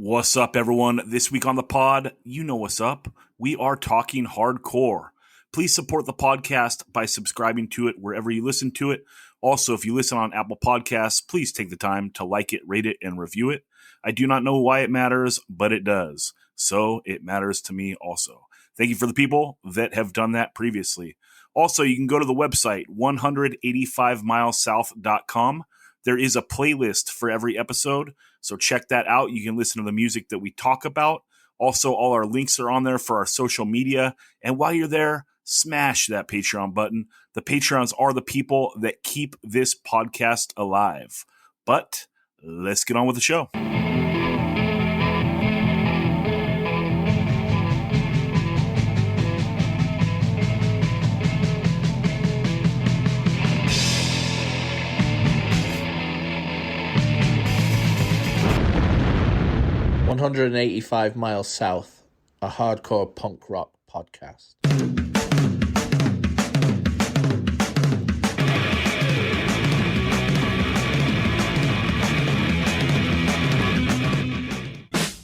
What's up, everyone? This week on the pod, you know what's up. We are talking hardcore. Please support the podcast by subscribing to it wherever you listen to it. Also, if you listen on Apple Podcasts, please take the time to like it, rate it, and review it. I do not know why it matters, but it does. So it matters to me also. Thank you for the people that have done that previously. Also, you can go to the website, 185milessouth.com. There is a playlist for every episode, so check that out. You can listen to the music that we talk about. Also, all our links are on there for our social media. And while you're there, smash that Patreon button. The Patreons are the people that keep this podcast alive. But let's get on with the show. "185 Miles South," a hardcore punk rock podcast.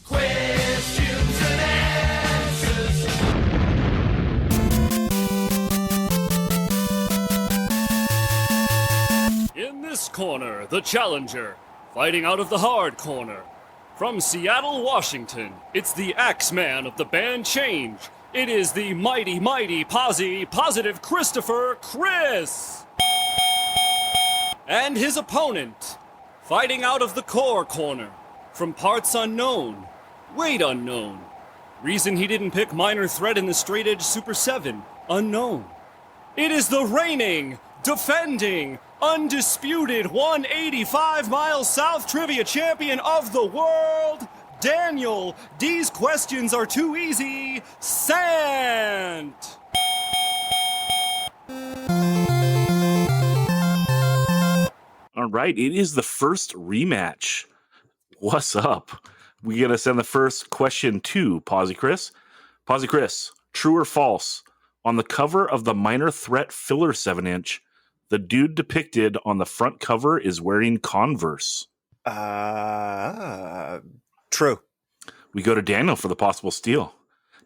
Questions and answers. In this corner, the challenger, fighting out of the hard corner. From Seattle, Washington, it's the Axeman of the band Change. It is the mighty, positive Christopher Chris. And his opponent, fighting out of the core corner. From parts unknown, weight unknown. Reason he didn't pick Minor Threat in the Straight Edge Super 7, unknown. It is the reigning, defending, undisputed 185 Miles South trivia champion of the world, Daniel, these questions are too easy, Sant! All right, it is the first rematch. What's up? We got to send the first question to Posi Chris. Posi Chris, true or false? On the cover of the Minor Threat filler 7-inch, the dude depicted on the front cover is wearing Converse. True. We go to Daniel for the possible steal.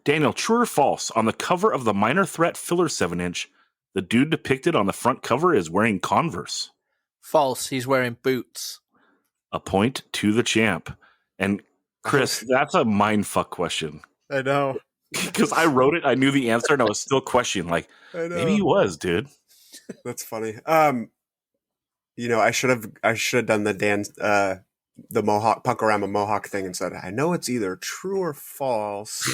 Daniel, true or false? On the cover of the Minor Threat filler 7-inch, the dude depicted on the front cover is wearing Converse. False, he's wearing boots. A point to the champ. And Chris, that's a mindfuck question. I know. Because I wrote it, I knew the answer, and I was still questioning, like, maybe he was, dude. That's funny. I should have done the Dan the Mohawk Punkorama Mohawk thing and said, I know it's either true or false.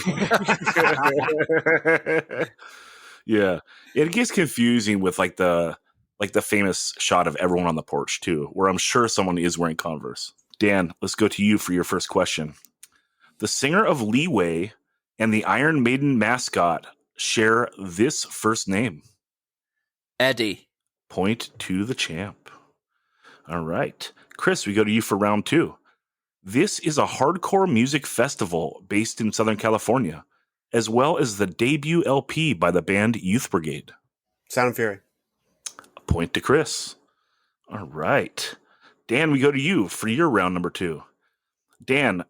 Yeah. It gets confusing with like the famous shot of everyone on the porch too, where I'm sure someone is wearing Converse. Dan, let's go to you for your first question. The singer of Leeway and the Iron Maiden mascot share this first name. Eddie. Point to the champ. All right. Chris, we go to you for round 2. This is a hardcore music festival based in Southern California, as well as the debut LP by the band Youth Brigade. Sound and Fury. A point to Chris. All right. Dan, we go to you for your round number 2. Dan,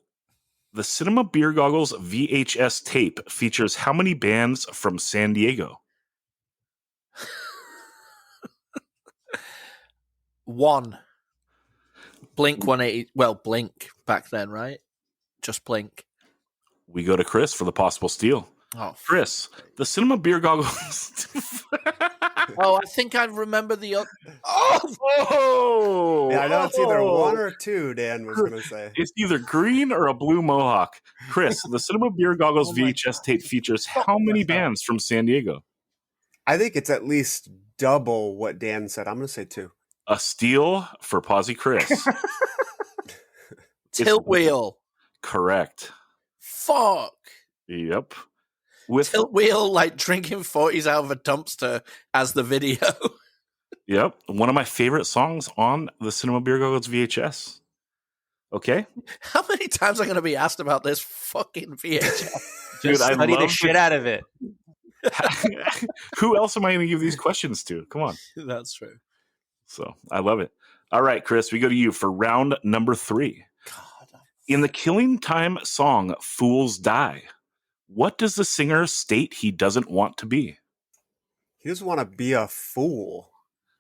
the Cinema Beer Goggles VHS tape features how many bands from San Diego? 1. Blink 180. Well, Blink back then, right? Just Blink. We go to Chris for the possible steal. Oh, Chris, the Cinema Beer Goggles. I think I remember the other. Oh! Yeah, I know it's either 1 or 2, Dan was going to say. It's either green or a blue mohawk. Chris, the Cinema Beer Goggles VHS tape features how many bands from San Diego? I think it's at least double what Dan said. I'm going to say 2. A steal for Posi Chris. Tilt Wheel. Correct. Fuck. Yep. With Tilt Wheel, like drinking 40s out of a dumpster as the video. Yep. One of my favorite songs on the Cinema Beer Goggles VHS. Okay. How many times am I going to be asked about this fucking VHS? Dude, I study the love shit out of it. Who else am I going to give these questions to? Come on. That's true. So I love it. All right, Chris, we go to you for round number 3. God, I In the Killing Time song Fools Die, what does the singer state he doesn't want to be? He doesn't want to be a fool.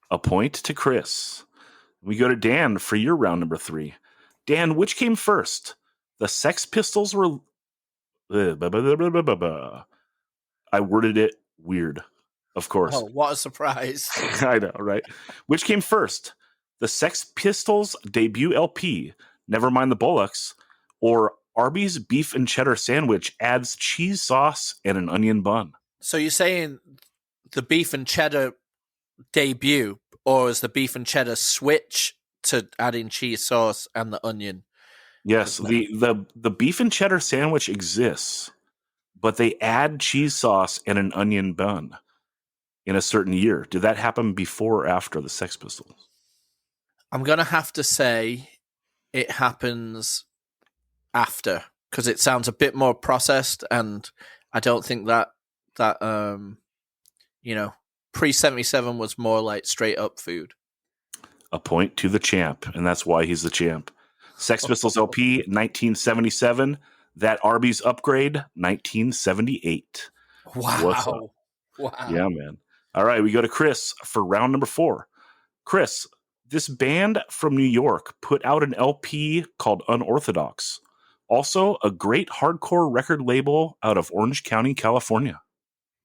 A point to Chris. We go to Dan for your round number 3. Dan, which came first? The Sex Pistols were... I worded it weird, of course. Oh, what a surprise. I know, right? Which came first? The Sex Pistols debut LP, Nevermind the Bollocks, or Arby's beef and cheddar sandwich adds cheese sauce and an onion bun? So you're saying the beef and cheddar debut, or is the beef and cheddar switch to adding cheese sauce and the onion? Yes, the beef and cheddar sandwich exists, but they add cheese sauce and an onion bun in a certain year. Did that happen before or after the Sex Pistols? I'm going to have to say it happens after, because it sounds a bit more processed, and I don't think that pre-77 was more like straight up food. A point to the champ, and that's why he's the champ. Sex Pistols LP, 1977. That Arby's upgrade, 1978. What's up? Wow. Yeah, man. All right, we go to Chris for round number 4. Chris, this band from New York put out an LP called Unorthodox. Also, a great hardcore record label out of Orange County, California.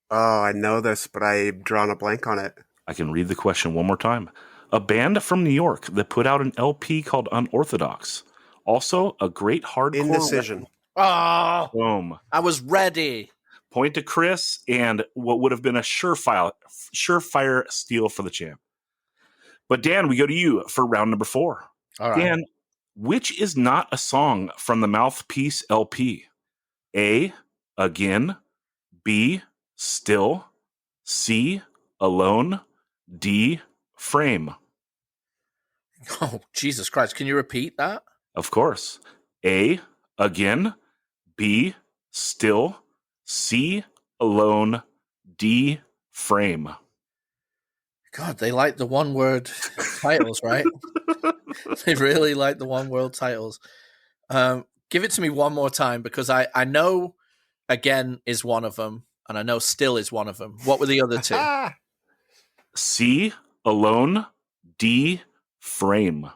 Oh, I know this, but I've drawn a blank on it. I can read the question one more time. A band from New York that put out an LP called Unorthodox. Also, a great hardcore... Indecision. Oh, Boom. I was ready. Point to Chris, and what would have been a surefire steal for the champ. But Dan, we go to you for round number 4. All right. Dan, which is not a song from the Mouthpiece LP? A, Again. B, Still. C, Alone. D, Frame. Oh, Jesus Christ. Can you repeat that? Of course. A, Again. B, Still. C, Alone. D, Frame. God, they like the one-word titles, right? They really like the one-word titles. Give it to me one more time, because I know Again is one of them, and I know Still is one of them. What were the other two? C, Alone. D, Frame.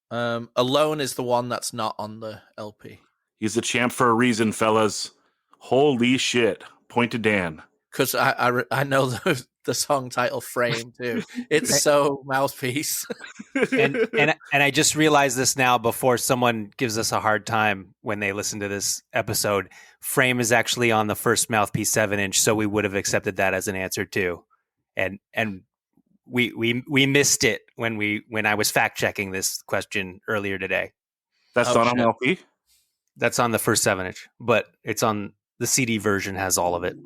Alone is the one that's not on the LP. He's the champ for a reason, fellas. Holy shit. Point to Dan. Because I know the song title Frame, too. It's so Mouthpiece. and I just realized this now before someone gives us a hard time when they listen to this episode. Frame is actually on the first Mouthpiece 7-inch, so we would have accepted that as an answer, too. And we missed it when I was fact checking this question earlier today. That's not on LP? That's on the first 7-inch, but it's on the CD version, has all of it.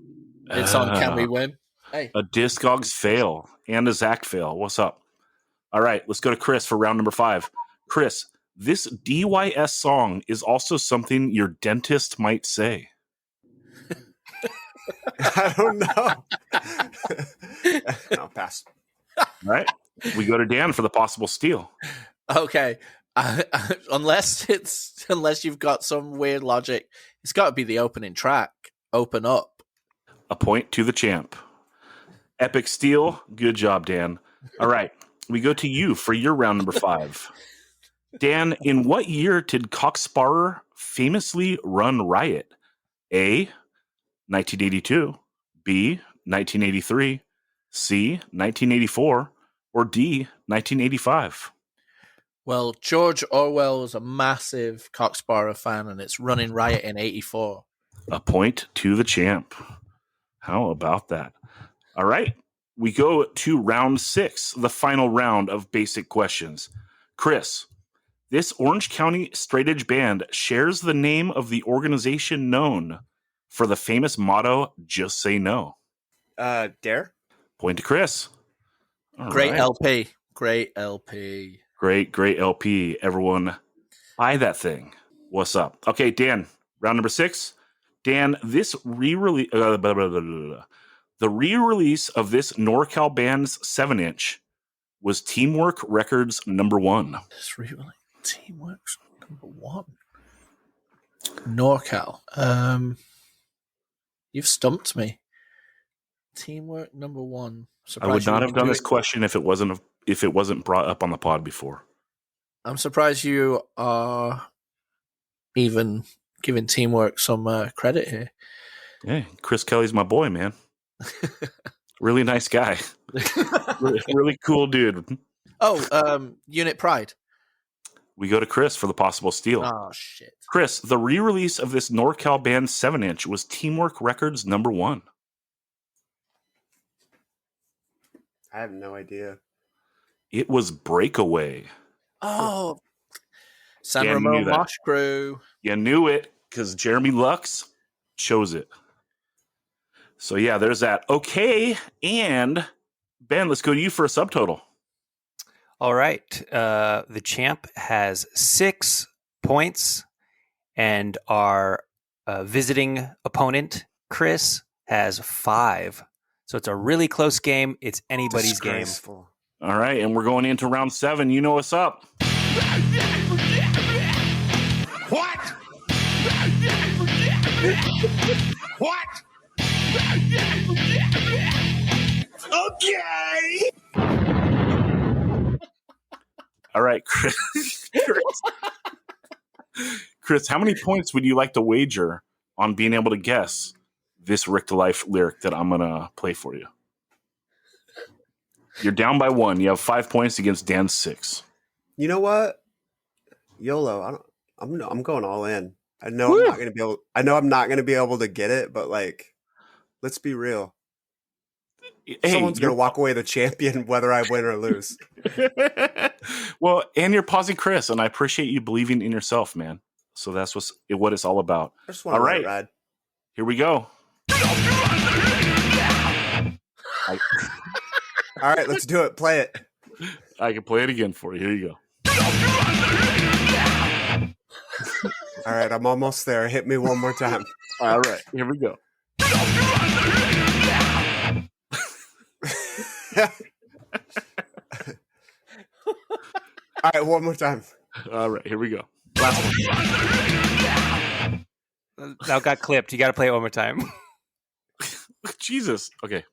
It's on Can We Win? Hey. A Discogs fail and a Zach fail. What's up? All right, let's go to Chris for round number 5. Chris, this DYS song is also something your dentist might say. I don't know. No, pass. All right, we go to Dan for the possible steal. Okay. Unless you've got some weird logic, it's got to be the opening track. Open Up. A point to the champ. Epic steal. Good job, Dan. All right, we go to you for your round number 5. Dan, in what year did Cocksparrer famously run riot? A, 1982. B, 1983. C, 1984. Or D, 1985. Well, George Orwell was a massive Cocksparrer fan, and it's running riot in 84. A point to the champ. How about that? All right. We go to round 6, the final round of basic questions. Chris, this Orange County straight edge band shares the name of the organization known for the famous motto, Just Say No. Dare? Point to Chris. All Great right. LP. Great LP. Great LP. Everyone buy that thing. What's up? Okay, Dan, round number 6. Dan, this re-release, the re-release of this NorCal band's 7-inch was Teamwork Records number 1. This really Teamwork's Number 1. NorCal. You've stumped me. Teamwork number 1. I would Surprised you not would have be done this question if it wasn't brought up on the pod before. I'm surprised you are even giving Teamwork some credit here. Hey, Chris Kelly's my boy, man. Really nice guy. really cool dude. Oh, Unit Pride. We go to Chris for the possible steal. Oh, shit. Chris, the re-release of this NorCal band 7-inch was Teamwork Records number 1. I have no idea. It was Breakaway. Oh, San Yeah, you Ramon knew that. Mosh Crew. You knew it because Jeremy Lux chose it. So yeah, there's that. Okay, and Ben, let's go to you for a subtotal. All right. The champ has 6 points, and our visiting opponent, Chris, has 5. So it's a really close game. It's anybody's game. Disgraceful. All right, and we're going into round 7. You know what's up. What? What? Okay. All right, Chris. Chris, how many points would you like to wager on being able to guess this Rick to Life lyric that I'm going to play for you? You're down by 1. You have 5 points against Dan's 6. You know what? YOLO. I'm going all in. I know Woo! I'm not going to be able to get it, but like, let's be real. Hey, Someone's going to walk away the champion, whether I win or lose. Well, and you're Posi Chris, and I appreciate you believing in yourself, man. So that's what it's all about. I just want to All let right. it ride. Here we go. All right, let's do it. Play it. I can play it again for you. Here you go. All right, I'm almost there. Hit me one more time. All right, here we go. All right, one more time. All right, here we go. Last one. That got clipped. You got to play it one more time. Jesus. Okay.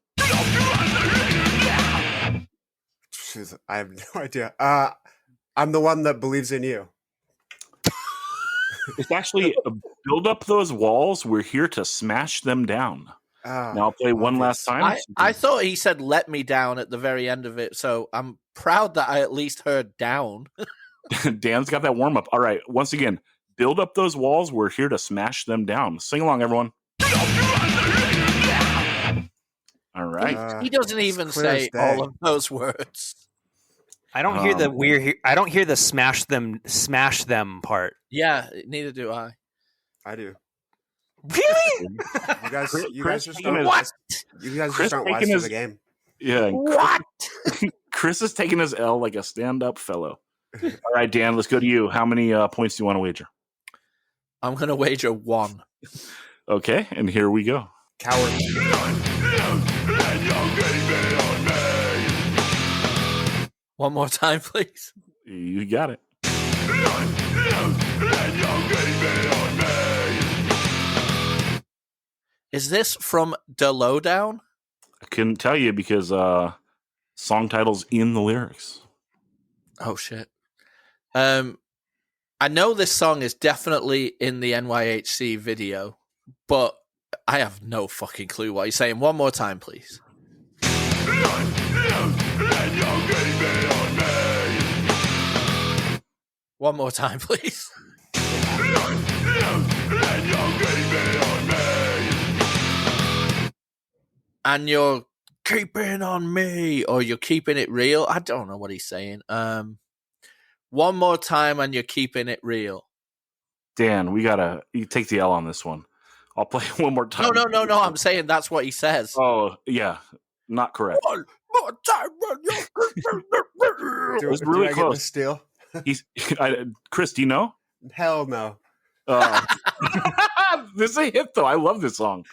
Jeez, I have no idea. I'm the one that believes in you. It's actually build up those walls. We're here to smash them down. Now I'll play one last time. I thought he said "let me down" at the very end of it, so I'm proud that I at least heard "down." Dan's got that warm up. All right. Once again, build up those walls. We're here to smash them down. Sing along, everyone. All right. He doesn't even say all of those words. I don't hear I don't hear the smash them part. Yeah, neither do I. I do. Really? You guys just taking don't. his- You guys Chris just aren't taking wise to his- the game. Yeah. What? Chris is taking his L like a stand-up fellow. All right, Dan, let's go to you. How many points do you want to wager? I'm gonna wager 1. Okay, and here we go. Coward. One more time, please. You got it. Is this from The Lowdown? I couldn't tell you because song title's in the lyrics. Oh shit. I know this song is definitely in the NYHC video, but I have no fucking clue what he's saying. One more time, please. One more time, please. And you're keeping on me, or you're keeping it real. I don't know what he's saying. One more time, and you're keeping it real. Dan, you take the L on this one. I'll play one more time. No. I'm saying that's what he says. Oh, yeah. Not correct. One more time, and you're keeping it real. Do, was do really I get close. the steal? Chris, do you know? Hell no. This is a hit, though. I love this song.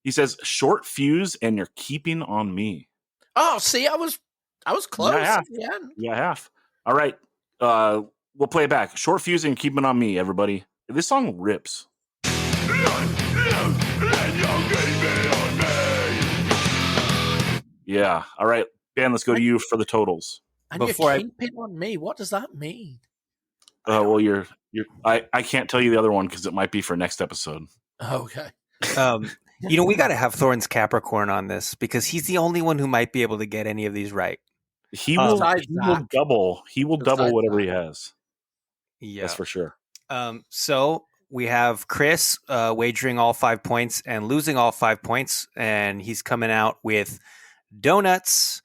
He says, "Short fuse, and you're keeping on me." Oh, see, I was close Yeah. at the end. Yeah, half. All right. We'll play it back. Short fuse and keep it on me, everybody. This song rips. Yeah. All right, Ben, let's go to you for the totals. And Before you keep it on me. What does that mean? Well, I can't tell you the other one because it might be for next episode. Okay. We got to have Thorn's Capricorn on this because he's the only one who might be able to get any of these right. He will double. He will double whatever he has. Yeah, that's for sure. So we have Chris wagering all 5 points and losing all 5 points, and he's coming out with donuts.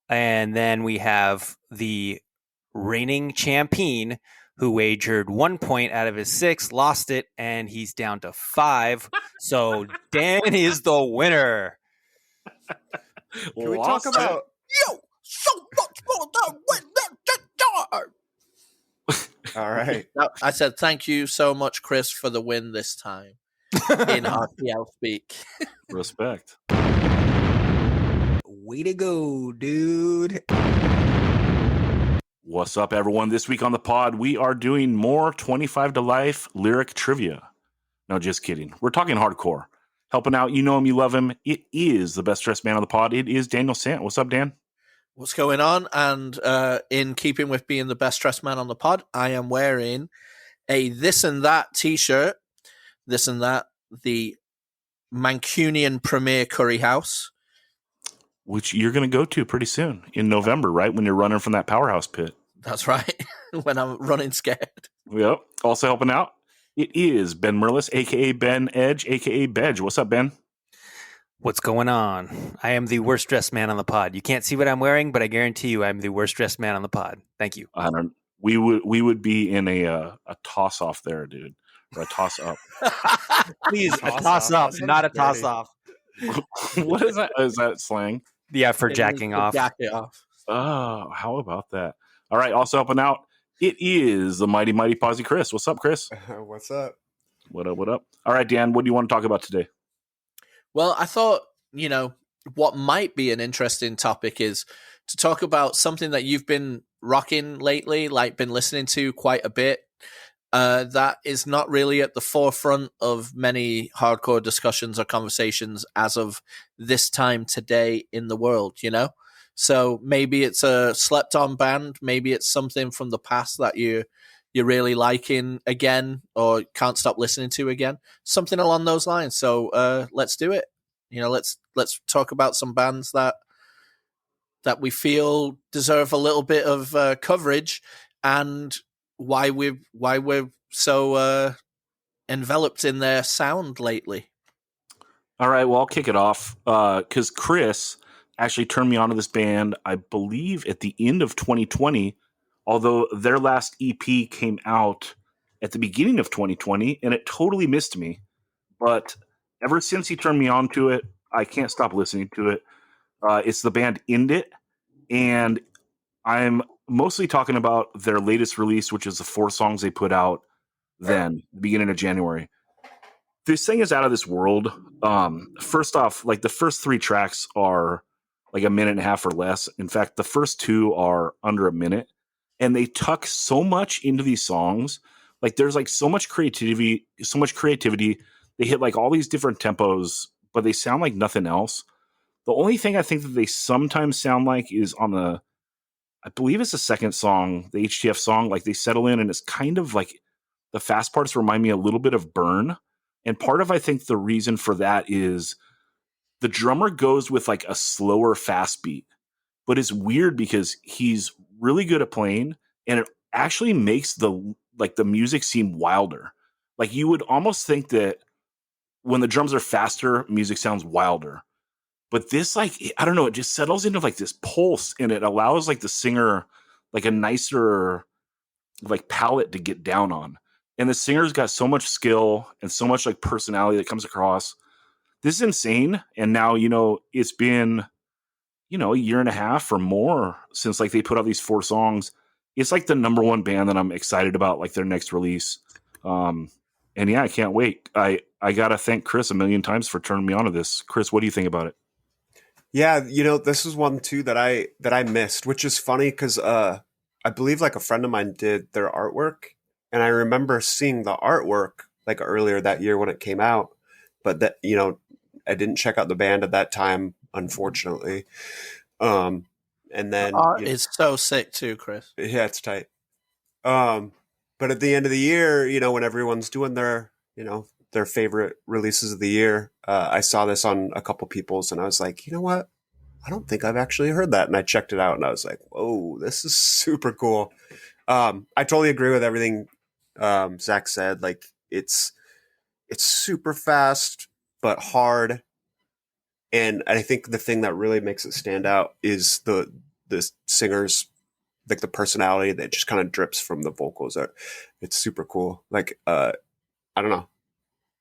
And then we have the reigning champion who wagered 1 point out of his 6, lost it, and he's down to 5. So Dan is the winner. Can we talk about so much more than win that All right. I said thank you so much, Chris, for the win this time in RTL speak. Respect. Way to go, dude. What's up, everyone? This week on the pod, we are doing more 25 to Life lyric trivia. No, just kidding. We're talking hardcore. Helping out, you know him, you love him. It is the best dressed man on the pod. It is Daniel Sant. What's up, Dan? What's going on? And in keeping with being the best dressed man on the pod, I am wearing a This and That t-shirt. This and That, the Mancunian Premier Curry House. Which you're going to go to pretty soon in November, right? When you're running from that powerhouse pit. That's right. When I'm running scared. Yep. Also helping out, it is Ben Merlis, a.k.a. Ben Edge, a.k.a. Bedge. What's up, Ben? What's going on? I am the worst dressed man on the pod. You can't see what I'm wearing, but I guarantee you I'm the worst dressed man on the pod. Thank you. We would be in a toss off there, dude. Or a toss up. Please, a toss up, not a toss off. What is that? Is that slang? Yeah, for jacking off. Jacking off. Oh, how about that? All right, also helping out, it is the mighty Posi Chris. What's up, Chris? What's up? What up? All right, Dan, what do you want to talk about today? Well, I thought, what might be an interesting topic is to talk about something that you've been rocking lately, like been listening to quite a bit, that is not really at the forefront of many hardcore discussions or conversations as of this time today in the world, So maybe it's a slept-on band, maybe it's something from the past that you're really liking again or can't stop listening to again, something along those lines. So let's do it. Let's talk about some bands that we feel deserve a little bit of coverage and why we're so enveloped in their sound lately. All right, well, I'll kick it off because Chris actually turned me on to this band, I believe, at the end of 2020, although their last EP came out at the beginning of 2020, and it totally missed me. But ever since he turned me on to it, I can't stop listening to it. It's the band End It, and I'm mostly talking about their latest release, which is the 4 songs they put out then, beginning of January. This thing is out of this world. First off, like the first 3 tracks are like a minute and a half or less. In fact, the first 2 are under a minute, and they tuck so much into these songs. Like there's like so much creativity. They hit like all these different tempos, but they sound like nothing else. The only thing I think that they sometimes sound like is on I believe it's the second song, the HTF song, like they settle in and it's kind of like the fast parts remind me a little bit of Burn. And part of, I think the reason for that is the drummer goes with like a slower fast beat, but it's weird because he's really good at playing and it actually makes the music seem wilder. Like you would almost think that when the drums are faster, music sounds wilder. But this, like, I don't know, it just settles into like this pulse and it allows like the singer like a nicer like palette to get down on. And the singer's got so much skill and so much like personality that comes across. This is insane. And now, it's been, a year and a half or more since like they put out these 4 songs. It's like the number one band that I'm excited about, like their next release. And yeah, I can't wait. I got to thank Chris a million times for turning me on to this. Chris, what do you think about it? Yeah, this is one too that I missed, which is funny because I I believe like a friend of mine did their artwork, and I remember seeing the artwork like earlier that year when it came out, but that, I didn't check out the band at that time, unfortunately. And then Art is so sick too, Chris. yeah, it's tight. But at the end of the year, when everyone's doing their favorite releases of the year, I saw this on a couple people's, and I was like, you know what? I don't think I've actually heard that. And I checked it out, and I was like, whoa, this is super cool. I totally agree with everything Zach said. Like, it's super fast but hard, and I think the thing that really makes it stand out is the singer's, like, the personality that just kind of drips from the vocals. It's super cool. Like, I don't know.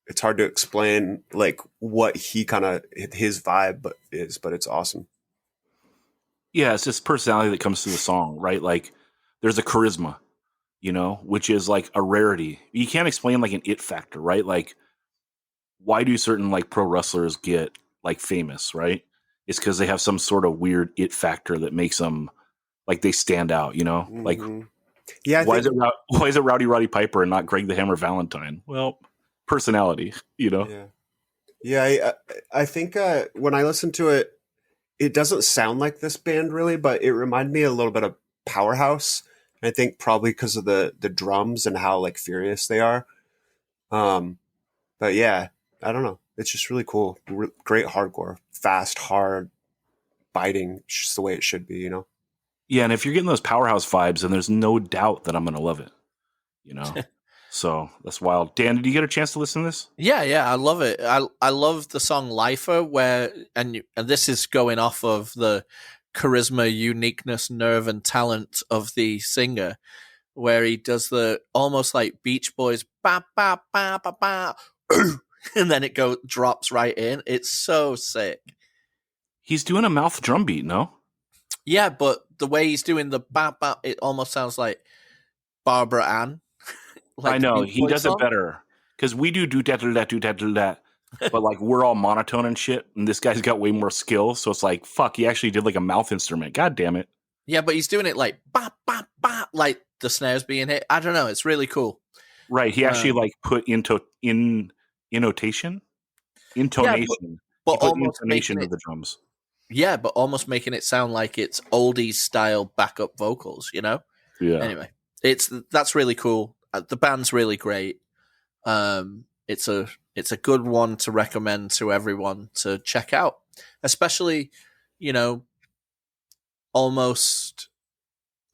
It's hard to explain like what he kind of his vibe but it's awesome. Yeah, it's this personality that comes through the song, right? Like there's a charisma, which is like a rarity. You can't explain like an it factor, right? Like why do certain like pro wrestlers get like famous, right? It's because they have some sort of weird it factor that makes them like they stand out, Mm-hmm. Like yeah, why is it Rowdy Roddy Piper and not Greg the Hammer Valentine? Well, personality, Yeah, I think when I listen to it, it doesn't sound like this band really, but it reminded me a little bit of Powerhouse. I think probably because of the drums and how like furious they are. But yeah, I don't know. It's just really cool. Great hardcore, fast, hard, biting. It's just the way it should be, Yeah, and if you're getting those Powerhouse vibes, then there's no doubt that I'm going to love it, So that's wild. Dan, did you get a chance to listen to this? Yeah, I love it. I love the song "Lifer," where and this is going off of the charisma, uniqueness, nerve, and talent of the singer, where he does the almost like Beach Boys ba ba ba ba ba, and then it drops right in. It's so sick. He's doing a mouth drum beat, no? Yeah, but the way he's doing the ba ba, it almost sounds like Barbara Ann. Like I know he does it better because we do that, but like we're all monotone and shit, and this guy's got way more skill. So it's like fuck, he actually did like a mouth instrument. God damn it! Yeah, but he's doing it like ba ba ba, like the snares being hit. I don't know. It's really cool. Right? He actually like put intonation, yeah, but almost intonation of the drums. Yeah, but almost making it sound like it's oldies style backup vocals. Yeah. Anyway, that's really cool. The band's really great. It's a good one to recommend to everyone to check out, especially, almost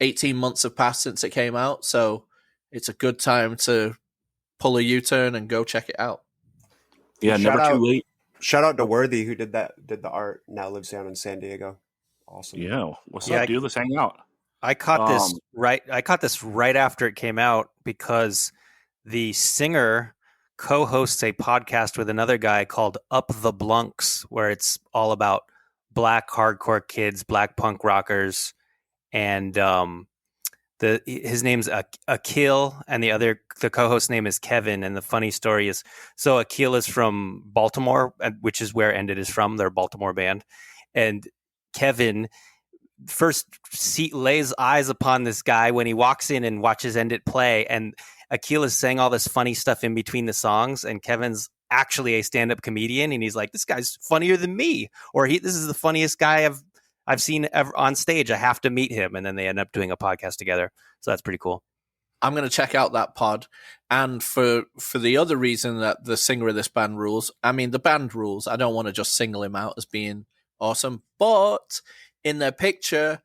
18 months have passed since it came out, so it's a good time to pull a U-turn and go check it out. Yeah, never too late. Shout out to Worthy who did the art. Now lives down in San Diego. Awesome. Yeah, what's up, dude? Let's hang out. I caught this right after it came out because the singer co-hosts a podcast with another guy called Up the Blunks, where it's all about black hardcore kids, black punk rockers, and his name's Akil, and the co-host name is Kevin. And the funny story is, so Akil is from Baltimore, which is where Ended is from. They're a Baltimore band, and Kevin first lays eyes upon this guy when he walks in and watches Ended play, and Akil is saying all this funny stuff in between the songs, and Kevin's actually a stand-up comedian, and he's like, this guy's funnier than me, or this is the funniest guy I've seen ever on stage. I have to meet him. And then they end up doing a podcast together. So that's pretty cool. I'm going to check out that pod. And for the other reason that the singer of this band rules, I mean, the band rules. I don't want to just single him out as being awesome. But in their picture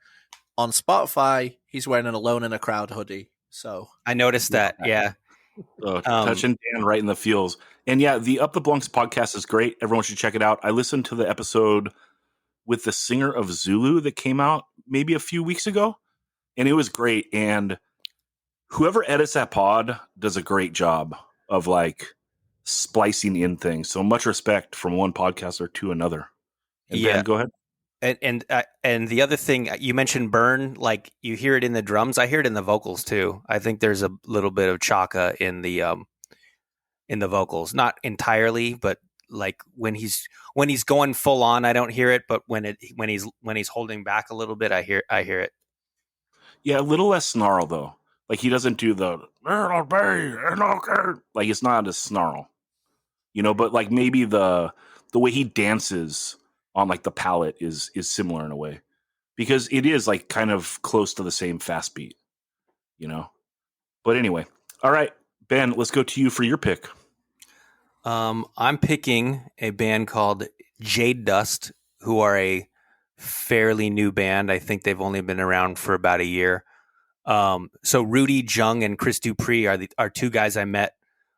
on Spotify, he's wearing an Alone in a Crowd hoodie. So I noticed that. Yeah. Touching Dan right in the feels. And yeah, the Up the Blunks podcast is great. Everyone should check it out. I listened to the episode with the singer of Zulu that came out maybe a few weeks ago, and it was great. And whoever edits that pod does a great job of like splicing in things. So much respect from one podcaster to another. And Ben, go ahead. And the other thing you mentioned, Burn, like you hear it in the drums. I hear it in the vocals too. I think there's a little bit of Chaka in the vocals, not entirely, but like when he's going full on, I don't hear it. But when he's holding back a little bit, I hear it. Yeah, a little less snarl though. Like he doesn't do the like it's not a snarl, but like maybe the way he dances on like the palette is similar in a way because it is like kind of close to the same fast beat, you know. But anyway, all right, Ben, let's go to you for your pick. I'm picking a band called Jade Dust, who are a fairly new band. I think they've only been around for about a year. So Rudy Jung and Chris Dupree are two guys I met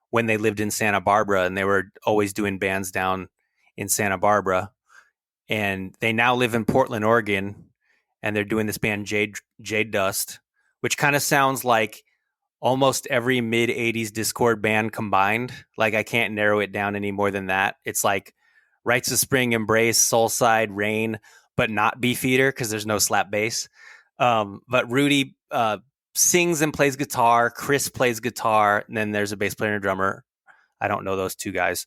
when they lived in Santa Barbara, and they were always doing bands down in Santa Barbara. And they now live in Portland, Oregon, and they're doing this band Jade Dust, which kind of sounds like almost every mid 80s Discord band combined. Like I can't narrow it down any more than that. It's like Rites of Spring, Embrace, Soulside, Rain, but not Beefeater because there's no slap bass. But Rudy sings and plays guitar. Chris plays guitar. And then there's a bass player and a drummer. I don't know those two guys.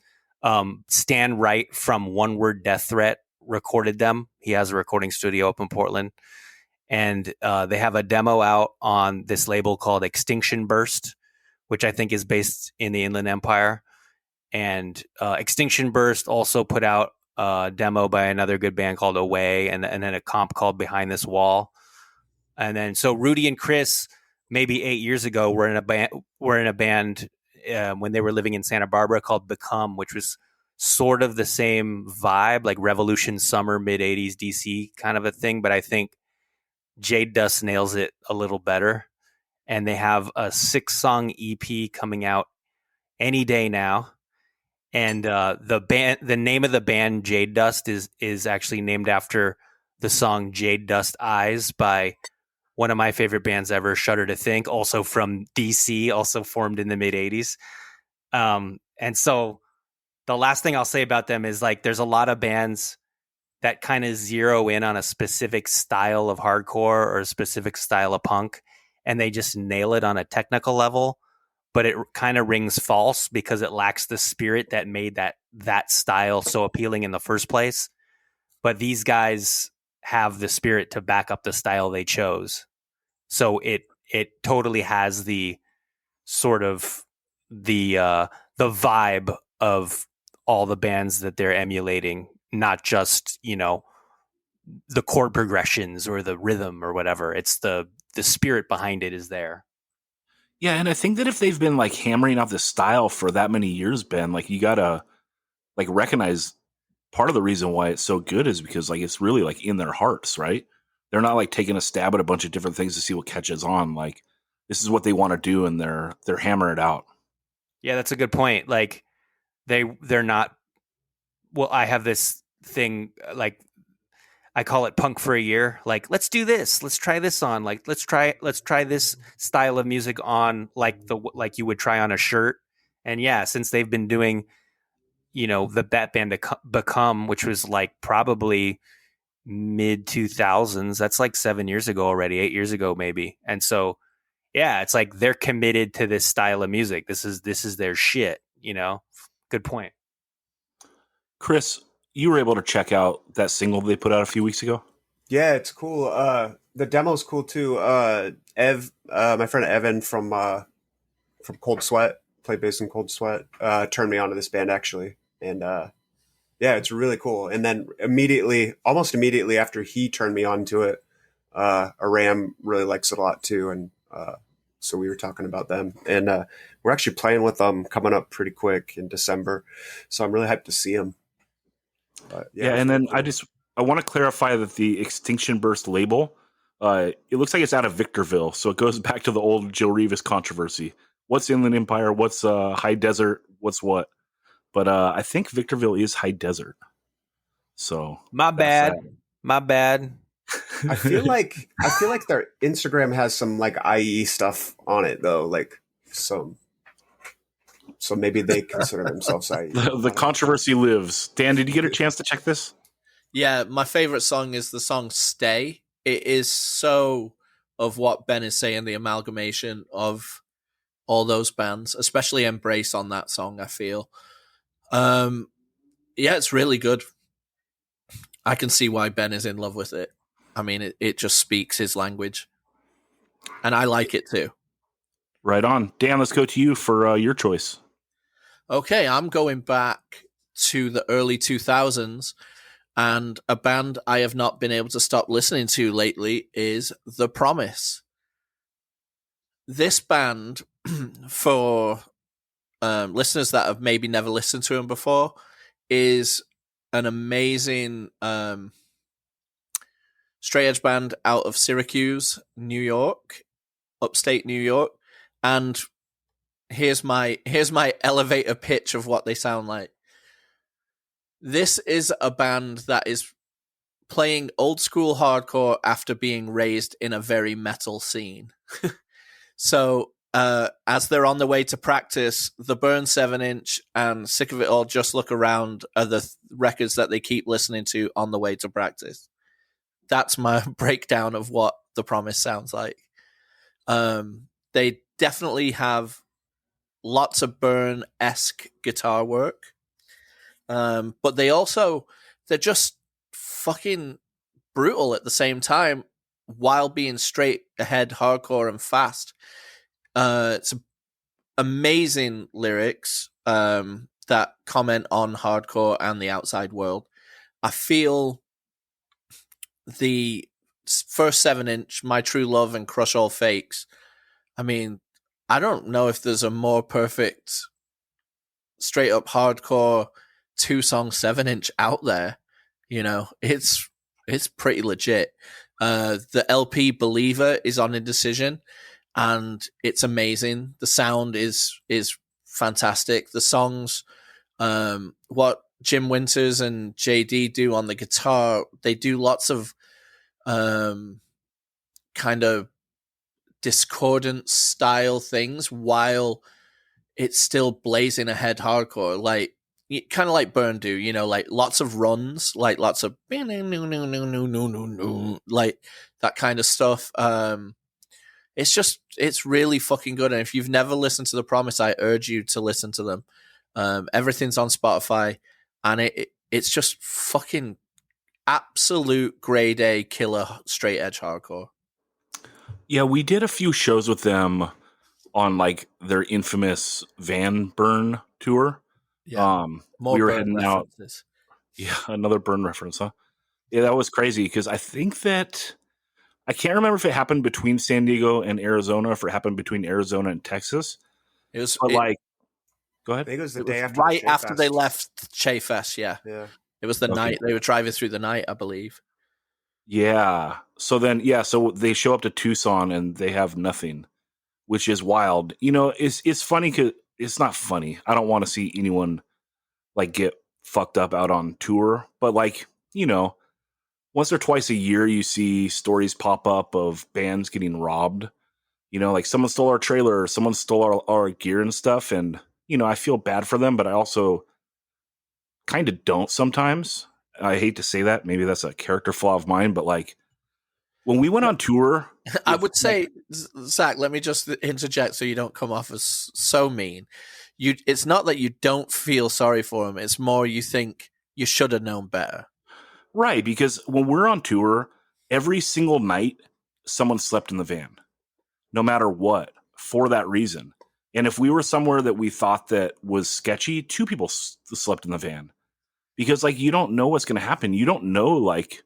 Stan Wright from One Word Death Threat recorded them. He has a recording studio up in Portland. And they have a demo out on this label called Extinction Burst, which I think is based in the Inland Empire. And Extinction Burst also put out a demo by another good band called Away, and then a comp called Behind This Wall. And then so Rudy and Chris, maybe 8 years ago, were in a band when they were living in Santa Barbara called Become, which was sort of the same vibe, like Revolution Summer, mid 80s DC kind of a thing. But I think Jade Dust nails it a little better, and they have a 6-song EP coming out any day now. And the name of the band Jade Dust is actually named after the song Jade Dust Eyes by one of my favorite bands ever, Shudder to Think, also from DC, also formed in the mid 80s. And so the last thing I'll say about them is like there's a lot of bands that kind of zero in on a specific style of hardcore or a specific style of punk, and they just nail it on a technical level, but it kind of rings false because it lacks the spirit that made that style so appealing in the first place. But these guys have the spirit to back up the style they chose. So it totally has the sort of the vibe of all the bands that they're emulating, not just, the chord progressions or the rhythm or whatever. It's the spirit behind it is there. Yeah, and I think that if they've been like hammering out this style for that many years, Ben, like you gotta like recognize part of the reason why it's so good is because like it's really like in their hearts, right? They're not like taking a stab at a bunch of different things to see what catches on. Like this is what they want to do, and they're hammering it out. Yeah, that's a good point. Like they're not. Well, I have this thing like I call it punk for a year. Like, let's do this. Let's try this on. Like, let's try this style of music on like you would try on a shirt. And yeah, since they've been doing, the Bat Band Become, which was like probably mid 2000s. That's like 7 years ago already, 8 years ago maybe. And so, yeah, it's like they're committed to this style of music. This is their shit. Good point. Chris, you were able to check out that single they put out a few weeks ago? Yeah, it's cool. The demo's cool too. My friend Evan from Cold Sweat, played bass in Cold Sweat, turned me on to this band actually. And yeah, it's really cool. And then almost immediately after he turned me on to it, Aram really likes it a lot too. And so we were talking about them. And we're actually playing with them coming up pretty quick in December. So I'm really hyped to see them. But, yeah, and then cool. I want to clarify that the Extinction Burst label, it looks like it's out of Victorville, so it goes back to the old Jill Reeves controversy. What's Inland Empire? What's High Desert? What's what? But I think Victorville is High Desert. So my bad. I feel like their Instagram has some like IE stuff on it though, like some. So maybe they consider themselves IE. The controversy lives. Dan, did you get a chance to check this? Yeah, my favorite song is the song Stay. It is so of what Ben is saying, the amalgamation of all those bands, especially Embrace on that song, I feel. Yeah, it's really good. I can see why Ben is in love with it. I mean, it just speaks his language. and I like it too. Right on. Dan, let's go to you for your choice. Okay, I'm going back to the early 2000s, and a band I have not been able to stop listening to lately is The Promise. This band, for listeners that have maybe never listened to them before, is an amazing straight edge band out of Syracuse, New York, upstate New York, and here's my elevator pitch of what they sound like. This is a band that is playing old school hardcore after being raised in a very metal scene. So as they're on the way to practice, the Burn 7-inch and Sick of It All, Just Look Around are the records that they keep listening to on the way to practice. That's my breakdown of what The Promise sounds like. They definitely have lots of Burn-esque guitar work. But they're just fucking brutal at the same time while being straight ahead hardcore and fast. It's amazing lyrics that comment on hardcore and the outside world. I feel the first 7-inch, My True Love and Crush All Fakes. I mean, I don't know if there's a more perfect straight up hardcore 2-song 7-inch out there. You know, it's pretty legit. The LP Believer is on Indecision, and it's amazing. The sound is fantastic. The songs, what Jim Winters and JD do on the guitar, they do lots of kind of discordant style things while it's still blazing ahead hardcore, like kind of like Burn do, you know, like lots of runs, like lots of like that kind of stuff. It's really fucking good. And if you've never listened to The Promise, I urge you to listen to them. Everything's on Spotify, and it's just fucking absolute grade A killer straight edge hardcore. Yeah, we did a few shows with them on like their infamous Van Burn tour. Yeah, more we were Burn heading references. out. Yeah, another Burn reference, huh? Yeah, that was crazy because I think that I can't remember if it happened between San Diego and Arizona, or if it happened between Arizona and Texas. It was But like, go I ahead. think it was the it day was after right the after they Fest. left Che Fest. Yeah, Yeah. it was the Okay. night they were driving through the night, I believe. Yeah. So then, so they show up to Tucson and they have nothing, which is wild. You know, it's funny because it's not funny. I don't want to see anyone like get fucked up out on tour, but like, you know, once or twice a year, you see stories pop up of bands getting robbed. You know, like someone stole our trailer, or someone stole our gear and stuff. And, you know, I feel bad for them, but I also kind of don't sometimes. I hate to say that. Maybe that's a character flaw of mine, but like when we went on tour, I would say, Zach, let me just interject so you don't come off as so mean. It's not that you don't feel sorry for him. It's more you think you should have known better. right, because when we're on tour, every single night, someone slept in the van, no matter what, for that reason. And if we were somewhere that we thought that was sketchy, 2 people slept in the van. Because like you don't know what's going to happen. You don't know like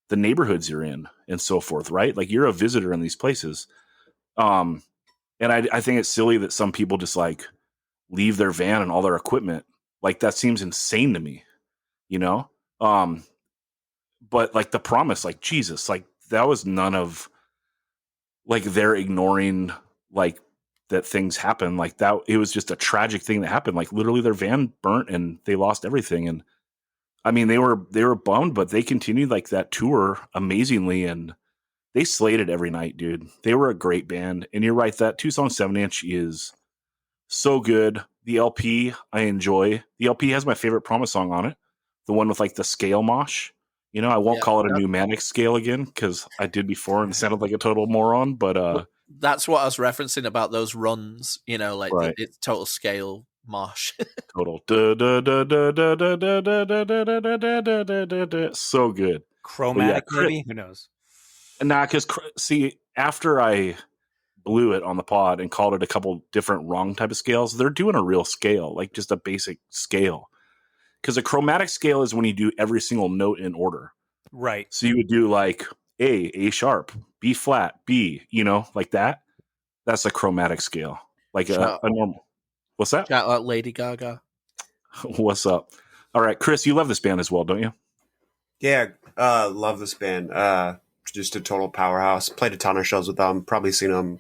the neighborhoods you're in and so forth, right? Like you're a visitor in these places. And I think it's silly that some people just like leave their van and all their equipment. Like that seems insane to me, you know? But like The Promise, like Jesus, like that was none of like they're ignoring like that things happen like that. It was just a tragic thing that happened. Like literally their van burnt and they lost everything. And I mean, they were bummed, but they continued like that tour amazingly, and they slayed it every night, dude. They were a great band, and you're right. That 2-song 7-inch is so good. The LP I enjoy. The LP has my favorite Promise song on it, the one with like the scale mosh. You know, I won't call it a pneumatic scale again because I did before and sounded like a total moron. But that's what I was referencing about those runs. You know, like right. it's total scale mosh. Total. So good. Chromatic, maybe? Who knows? Nah, because see, after I blew it on the pod and called it a couple different wrong type of scales. They're doing a real scale, like just a basic scale. Because a chromatic scale is when you do every single note in order. Right. So you would do like A sharp, B flat, B, like that. That's a chromatic scale. Like a normal. What's that? Shout out Lady Gaga. What's up? All right, Chris, you love this band as well, don't you? Yeah, love this band. Just a total powerhouse. Played a ton of shows with them. Probably seen them,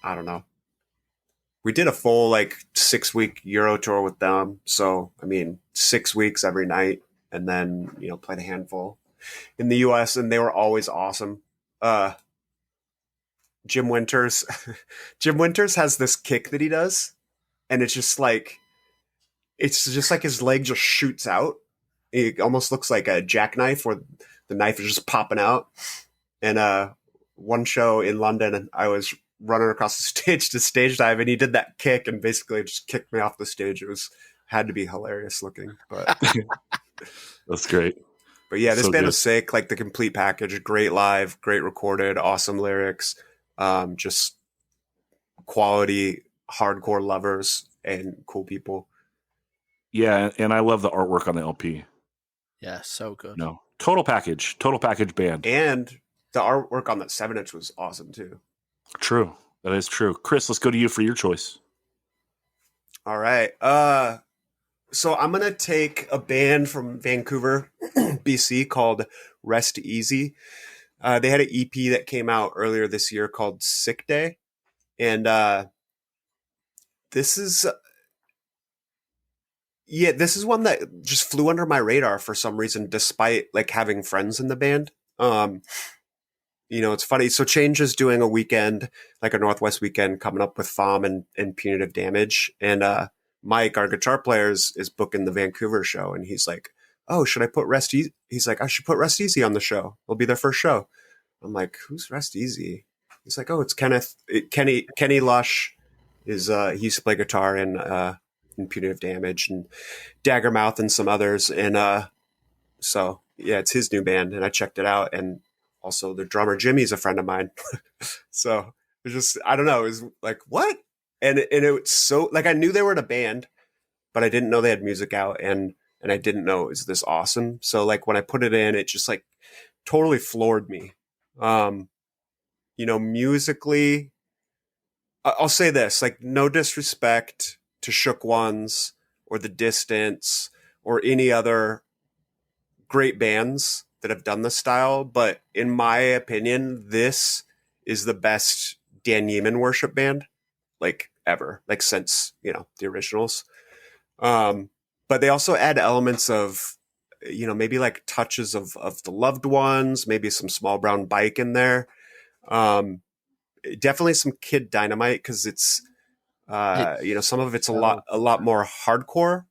I don't know. We did a full 6-week Euro tour with them. So, 6 weeks every night. And then, played a handful in the US, and they were always awesome. Jim Winters has this kick that he does, and it's just like his leg just shoots out. It almost looks like a jackknife where the knife is just popping out. And one show in London, I was running across the stage to stage dive, and he did that kick and basically just kicked me off the stage. Had to be hilarious looking, but that's great. But yeah, this So band good. was sick. Like the complete package, great live, great recorded, awesome lyrics, just quality hardcore lovers and cool people. Yeah, and I love the artwork on the LP. Yeah, so good. No, total package band. And the artwork on that 7-inch was awesome too. True, that is true. Chris, let's go to you for your choice. All right. So I'm gonna take a band from Vancouver, BC called Rest Easy. They had an EP that came out earlier this year called Sick Day, and this is one that just flew under my radar for some reason, despite having friends in the band. It's funny. So Change is doing a weekend, like a Northwest weekend, coming up with FOM and Punitive Damage, and Mike, our guitar player, is booking the Vancouver show, and he's like, "Oh, should I put Rest Easy?" He's like, "I should put Rest Easy on the show. It'll be their first show." I'm like, "Who's Rest Easy?" He's like, "Oh, it's Kenny Lush is he used to play guitar in Punitive Damage and Daggermouth and some others, and so yeah, it's his new band, and I checked it out, and also the drummer Jimmy's a friend of mine, so it was just, I don't know, it was like, what? And it was so, I knew they were in a band, but I didn't know they had music out, and I didn't know it was this awesome. So when I put it in, it just totally floored me. Musically, I'll say this, no disrespect to Shook Ones or The Distance or any other great bands that have done this style, but in my opinion, this is the best Dan Yeaman worship band ever, since the originals. But they also add elements of maybe touches of the Loved Ones, maybe some Small Brown Bike in there, definitely some Kid Dynamite, because it's some of it's a lot more hardcore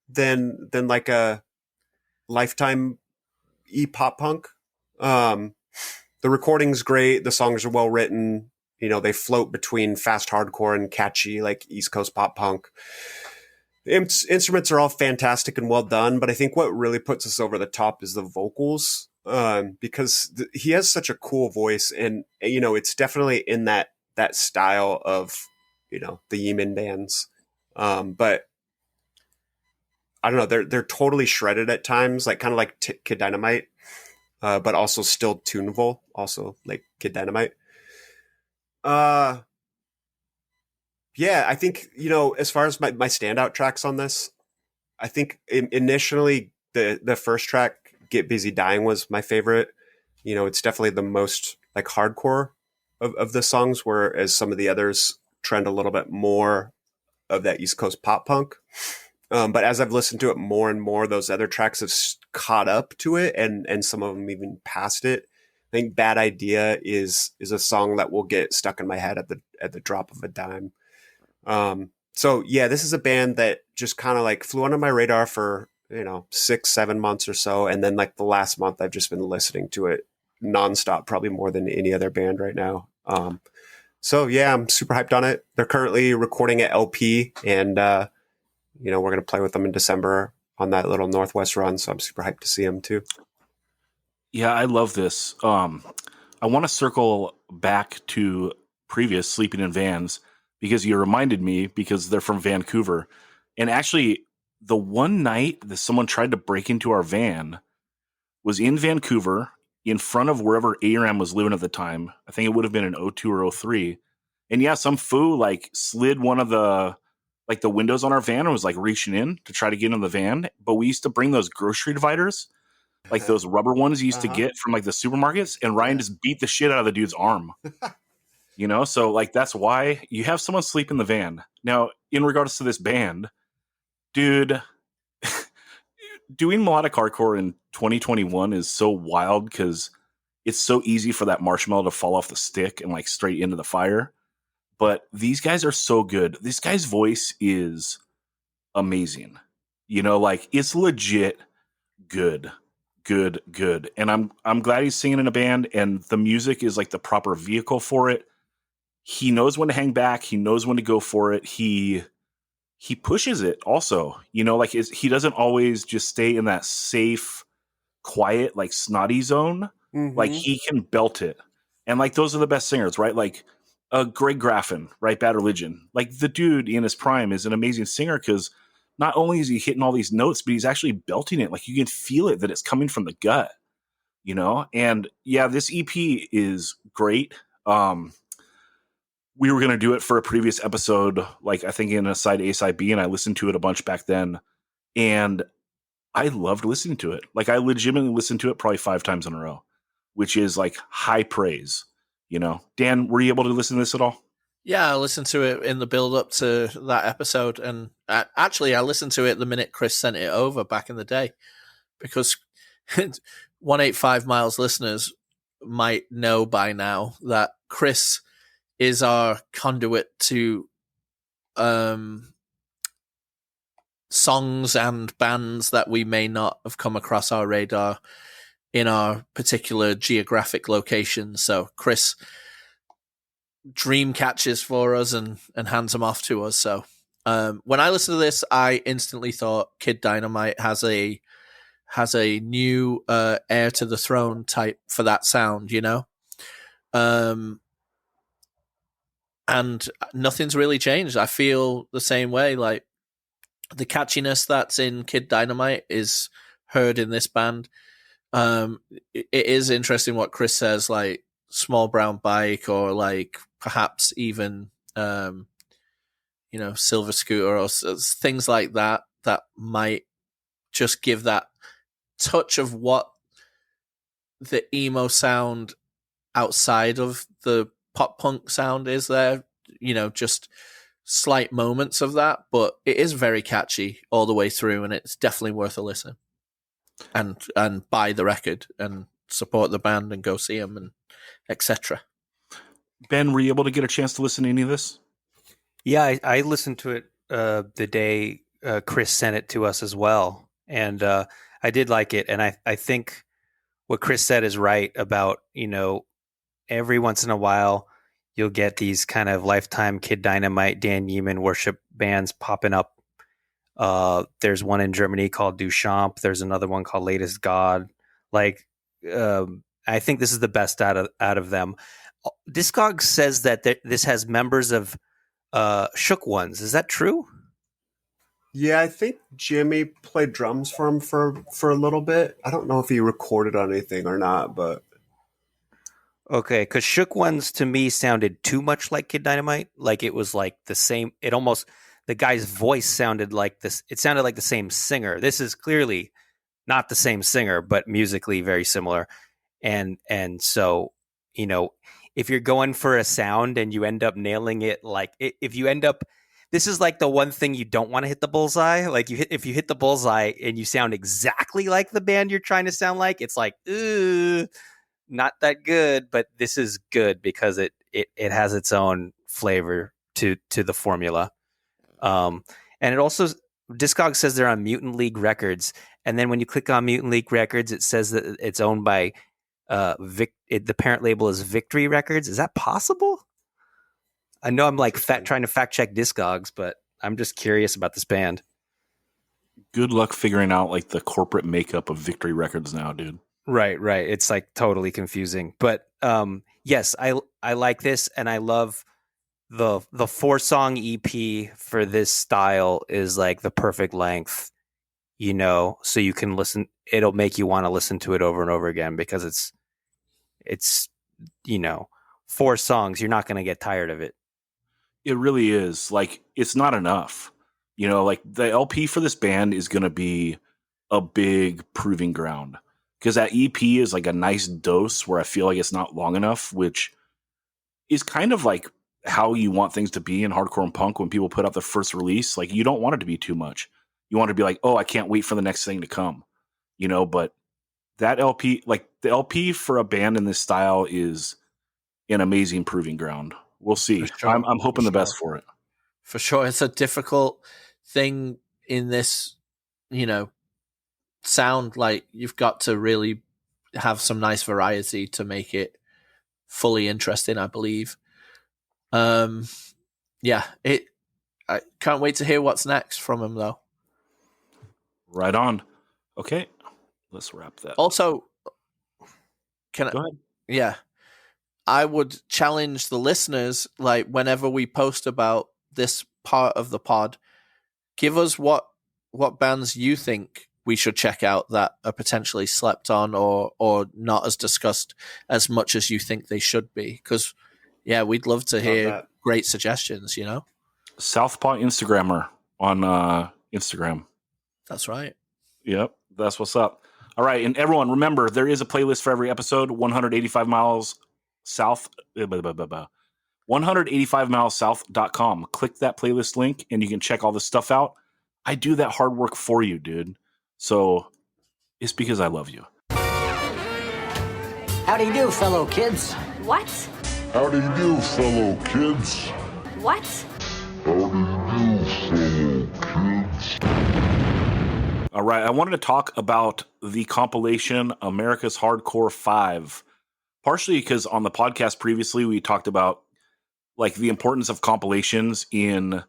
than a Lifetime pop punk. The recording's great, the songs are well written. They float between fast hardcore and catchy, East Coast pop punk. The instruments are all fantastic and well done, but I think what really puts us over the top is the vocals, because he has such a cool voice, and it's definitely in that style of the Yeeman bands, but I don't know, they're totally shredded at times, kind of like Kid Dynamite, but also still tunable, also like Kid Dynamite. Yeah, I think, as far as my standout tracks on this, I think initially the first track, Get Busy Dying, was my favorite. It's definitely the most hardcore of the songs, whereas some of the others trend a little bit more of that East Coast pop punk. But as I've listened to it more and more, those other tracks have caught up to it, and some of them even passed it. I think Bad Idea is a song that will get stuck in my head at the drop of a dime. So yeah, this is a band that just kind of flew under my radar for 6-7 months or so, and then the last month I've just been listening to it nonstop, probably more than any other band right now. So yeah, I'm super hyped on it. They're currently recording at LP, and we're gonna play with them in December on that little Northwest run. So I'm super hyped to see them too. Yeah, I love this. I want to circle back to previous sleeping in vans because you reminded me because they're from Vancouver. And actually, the one night that someone tried to break into our van was in Vancouver in front of wherever Aram was living at the time. I think it would have been in 02 or 03. And yeah, some fool like slid one of the windows on our van and was like reaching in to try to get in the van. But we used to bring those grocery dividers, like those rubber ones you used to get from like the supermarkets, and Ryan just beat the shit out of the dude's arm. You know, so like that's why you have someone sleep in the van. Now, in regards to this band, dude, doing melodic hardcore in 2021 is so wild because it's so easy for that marshmallow to fall off the stick and like straight into the fire. But these guys are so good. This guy's voice is amazing. You know, like it's legit good. And I'm glad he's singing in a band, and the music is like the proper vehicle for it. He knows when to hang back. He knows when to go for it. He pushes it also, you know, like he doesn't always just stay in that safe, quiet, like snotty zone. Like he can belt it. And like, those are the best singers, right? Like Greg Graffin, right? Bad Religion. Like the dude in his prime is an amazing singer because not only is he hitting all these notes, but he's actually belting it. Like you can feel it, that it's coming from the gut, you know? And yeah, this EP is great. We were going to do it for a previous episode, like I think in a side A, side B, and I listened to it a bunch back then. And I loved listening to it. Like I legitimately listened to it probably 5 times in a row, which is like high praise, you know? Dan, were you able to listen to this at all? Yeah, I listened to it in the build up to that episode. And actually, I listened to it the minute Chris sent it over back in the day, because 185 Miles listeners might know by now that Chris is our conduit to songs and bands that we may not have come across our radar in our particular geographic location. So Chris dream catches for us and hands them off to us. So when I listened to this, I instantly thought Kid Dynamite has a new heir to the throne type for that sound, you know? And nothing's really changed. I feel the same way. Like the catchiness that's in Kid Dynamite is heard in this band. It is interesting what Chris says, like Small Brown Bike, or like perhaps even Silver Scooter, or things like that might just give that touch of what the emo sound outside of the pop punk sound is there, you know, just slight moments of that, but it is very catchy all the way through, and it's definitely worth a listen. And buy the record and support the band and go see them and etc. Ben, were you able to get a chance to listen to any of this? Yeah, I listened to it the day Chris sent it to us as well, and I did like it. And I think what Chris said is right about, you know, every once in a while you'll get these kind of Lifetime, Kid Dynamite, Dan Neiman worship bands popping up. There's one in Germany called Duchamp. There's another one called Latest God. Like, I think this is the best out of them. Discogs says that this has members of Shook Ones. Is that true? Yeah, I think Jimmy played drums for him for a little bit. I don't know if he recorded on anything or not, but okay, because Shook Ones to me sounded too much like Kid Dynamite. Like it was like the same. It almost, the guy's voice sounded like this. It sounded like the same singer. This is clearly not the same singer, but musically very similar. And so, you know, if you're going for a sound and you end up nailing it, like if you end up, this is like the one thing you don't want to hit the bullseye. Like if you hit the bullseye and you sound exactly like the band you're trying to sound like, it's like, not that good. But this is good because it has its own flavor to the formula. And it also, Discogs says they're on Mutant League Records, and then when you click on Mutant League Records, it says that it's owned by the parent label is Victory Records. Is that possible? I know I'm like trying to fact check Discogs, but I'm just curious about this band. Good luck figuring out like the corporate makeup of Victory Records now, dude. Right. It's like totally confusing. But yes, I like this, and I love the 4-song EP for this style is like the perfect length, so you can listen. It'll make you want to listen to it over and over again because it's 4 songs. You're not going to get tired of it. It really is. Like, it's not enough. Like the LP for this band is going to be a big proving ground because that EP is like a nice dose where I feel like it's not long enough, which is kind of like how you want things to be in hardcore and punk when people put out the first release. Like, you don't want it to be too much. You want to be like, oh, I can't wait for the next thing to come, but that LP, like the LP for a band in this style is an amazing proving ground. We'll see. Sure. I'm hoping the best for it. For sure. It's a difficult thing in this, sound. Like, you've got to really have some nice variety to make it fully interesting, I believe. Yeah, I can't wait to hear what's next from him, though. Right on. Okay, let's wrap that. Also, Go ahead. Yeah, I would challenge the listeners, like, whenever we post about this part of the pod, give us what bands you think we should check out that are potentially slept on or not as discussed as much as you think they should be. Because, yeah, we'd love to hear great suggestions, Southpaw Instagrammer on Instagram. That's right. Yep, that's what's up. All right, and everyone, remember, there is a playlist for every episode, 185 miles south, 185milessouth.com. Click that playlist link, and you can check all this stuff out. I do that hard work for you, dude. So it's because I love you. How do you do, fellow kids? What? How do you do, fellow kids? What? How do you do, fellow kids? All right, I wanted to talk about the compilation America's Hardcore 5. Partially because on the podcast previously we talked about like the importance of compilations in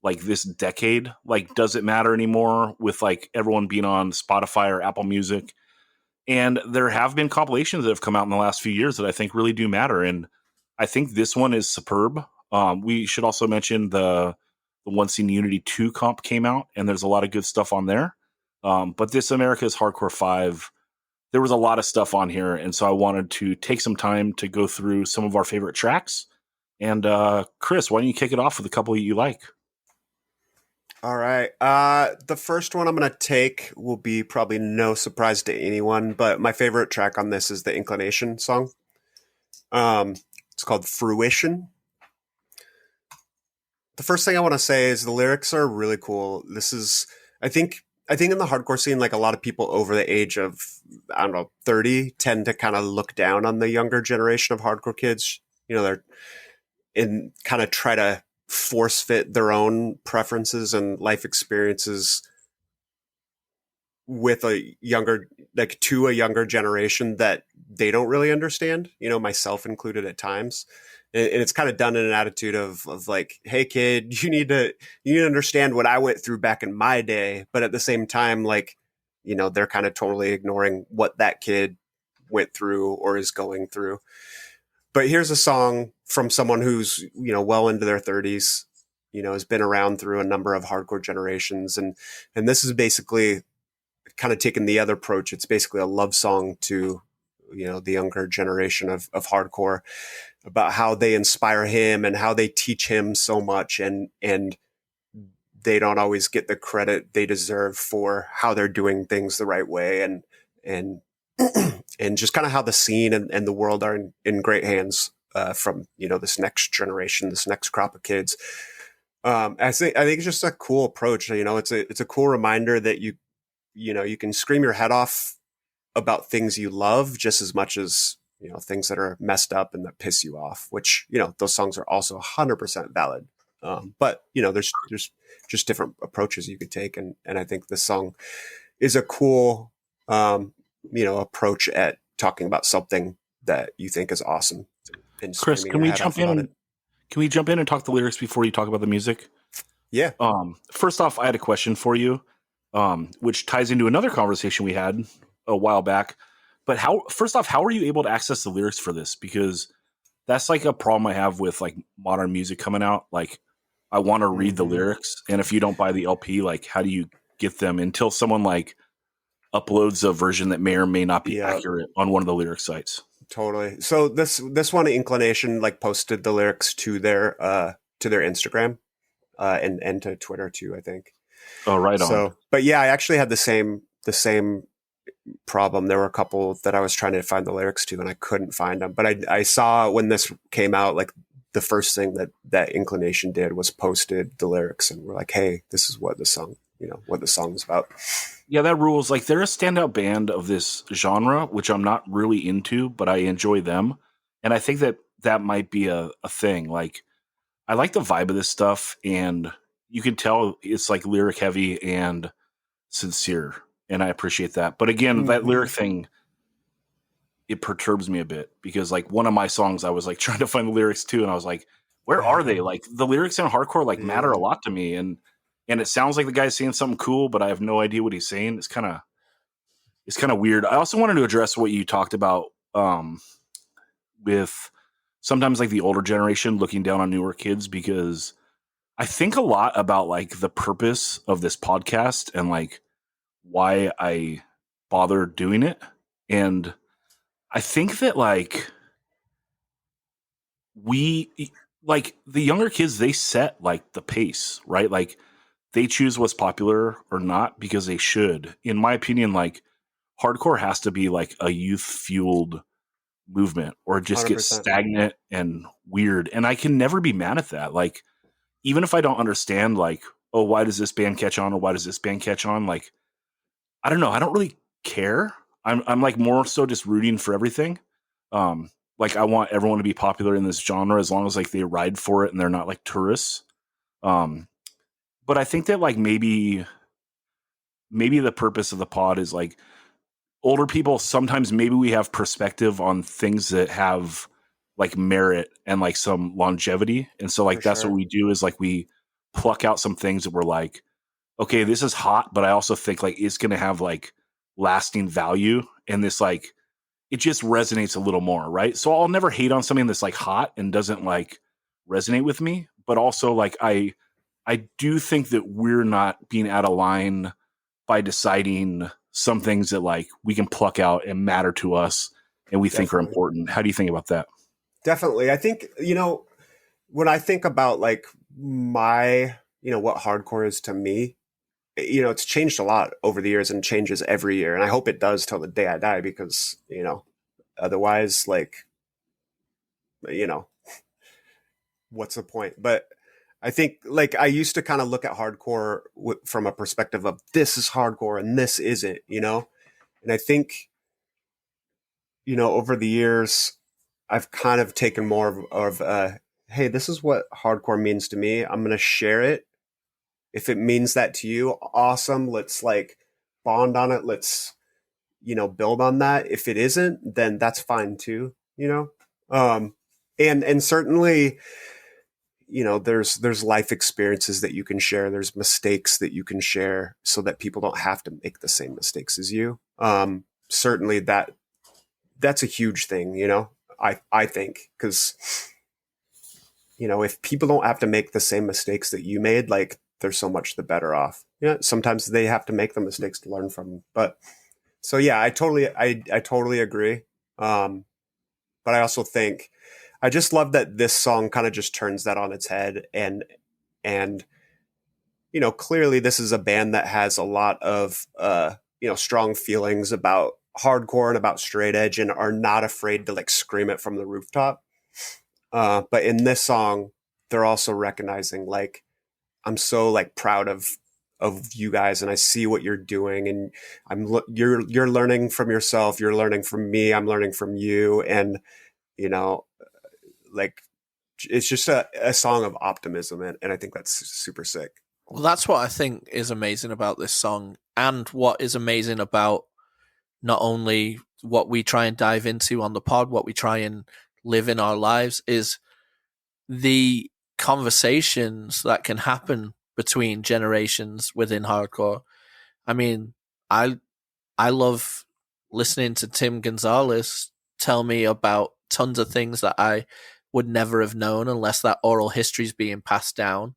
like this decade. Like, does it matter anymore with like everyone being on Spotify or Apple Music? And there have been compilations that have come out in the last few years that I think really do matter. And I think this one is superb. We should also mention the One Scene Unity 2 comp came out, and there's a lot of good stuff on there. But this America's Hardcore 5, there was a lot of stuff on here. And so I wanted to take some time to go through some of our favorite tracks. And Chris, why don't you kick it off with a couple you like? All right. The first one I'm going to take will be probably no surprise to anyone, but my favorite track on this is the Inclination song. It's called Fruition. The first thing I want to say is the lyrics are really cool. This is, I think in the hardcore scene, like a lot of people over the age of, 30 tend to kind of look down on the younger generation of hardcore kids. They're in kind of try to force fit their own preferences and life experiences with a younger generation that they don't really understand, myself included at times. And it's kind of done in an attitude of like, hey kid, you need to understand what I went through back in my day. But at the same time, like, they're kind of totally ignoring what that kid went through or is going through. But here's a song from someone who's, well into their 30s, has been around through a number of hardcore generations. And this is basically kind of taking the other approach. It's basically a love song to, the younger generation of hardcore, about how they inspire him and how they teach him so much. And they don't always get the credit they deserve for how they're doing things the right way. And just kind of how the scene and the world are in great hands from, this next generation, this next crop of kids. I think it's just a cool approach. It's a cool reminder that you can scream your head off about things you love just as much as, things that are messed up and that piss you off, which, those songs are also 100% valid. But there's just different approaches you could take. And I think this song is a cool, approach at talking about something that you think is awesome. And Chris, can we jump in? Can we jump in and talk the lyrics before you talk about the music? Yeah. First off, I had a question for you, which ties into another conversation we had a while back. But how are you able to access the lyrics for this? Because that's like a problem I have with like modern music coming out. Like, I want to read the lyrics, and if you don't buy the LP, like, how do you get them until someone like uploads a version that may or may not be accurate on one of the lyric sites? Totally. So this one, Inclination, like posted the lyrics to their Instagram, and to Twitter too, I think. Oh, right on. So, but yeah, I actually had the same problem. There were a couple that I was trying to find the lyrics to, and I couldn't find them. But I saw when this came out, like the first thing that Inclination did was posted the lyrics, and we're like, hey, this is what the song, what the song's about. Yeah, that rules. Like, they're a standout band of this genre, which I'm not really into, but I enjoy them. And I think that might be a thing. Like, I like the vibe of this stuff, and you can tell it's like lyric heavy and sincere, and I appreciate that. But again, that lyric thing, it perturbs me a bit, because like one of my songs, I was like trying to find the lyrics to, and I was like, where are they? Like, the lyrics in hardcore like matter a lot to me, and it sounds like the guy's saying something cool, but I have no idea what he's saying. It's kind of weird. I also wanted to address what you talked about with sometimes like the older generation looking down on newer kids, because I think a lot about like the purpose of this podcast and like why I bother doing it. And I think that like the younger kids, they set like the pace, right? Like, they choose what's popular or not because they should. In my opinion, like, hardcore has to be like a youth fueled movement, or it just 100%. gets stagnant and weird. And I can never be mad at that. Like, even if I don't understand, like, oh, why does this band catch on, or why does this band catch on? Like, I don't know. I don't really care. I'm like more so just rooting for everything. Like, I want everyone to be popular in this genre, as long as like they ride for it and they're not like tourists. But I think that like maybe the purpose of the pod is like, older people, sometimes maybe we have perspective on things that have like merit and like some longevity. And so like, that's what we do, is like we pluck out some things that we're like, okay, this is hot, but I also think like it's going to have like lasting value. And this, like, it just resonates a little more. Right. So I'll never hate on something that's like hot and doesn't like resonate with me. But also like, I do think that we're not being out of line by deciding some things that like we can pluck out and matter to us and we think are important. How do you think about that? Definitely. I think, when I think about like my, what hardcore is to me, it's changed a lot over the years and changes every year. And I hope it does till the day I die, because, otherwise, like, what's the point? But I think like I used to kind of look at hardcore from a perspective of this is hardcore and this isn't, and I think, over the years, I've kind of taken more of hey, this is what hardcore means to me. I'm going to share it. If it means that to you, awesome. Let's like bond on it. Let's, build on that. If it isn't, then that's fine too, and certainly, there's life experiences that you can share. There's mistakes that you can share so that people don't have to make the same mistakes as you. Certainly that's a huge thing, I think, because, if people don't have to make the same mistakes that you made, like, they're so much the better off. Yeah. Sometimes they have to make the mistakes to learn from them. But so, yeah, I totally agree. But I also think, I just love that this song kind of just turns that on its head. And, clearly this is a band that has a lot of, strong feelings about hardcore and about straight edge, and are not afraid to like scream it from the rooftop. But in this song, they're also recognizing like, I'm so like proud of you guys, and I see what you're doing, and you're learning from yourself. You're learning from me. I'm learning from you. And, like, it's just a song of optimism. And I think that's super sick. Well, that's what I think is amazing about this song, and what is amazing about not only what we try and dive into on the pod, what we try and live in our lives, is the conversations that can happen between generations within hardcore. I mean, I love listening to Tim Gonzalez tell me about tons of things that I would never have known unless that oral history is being passed down.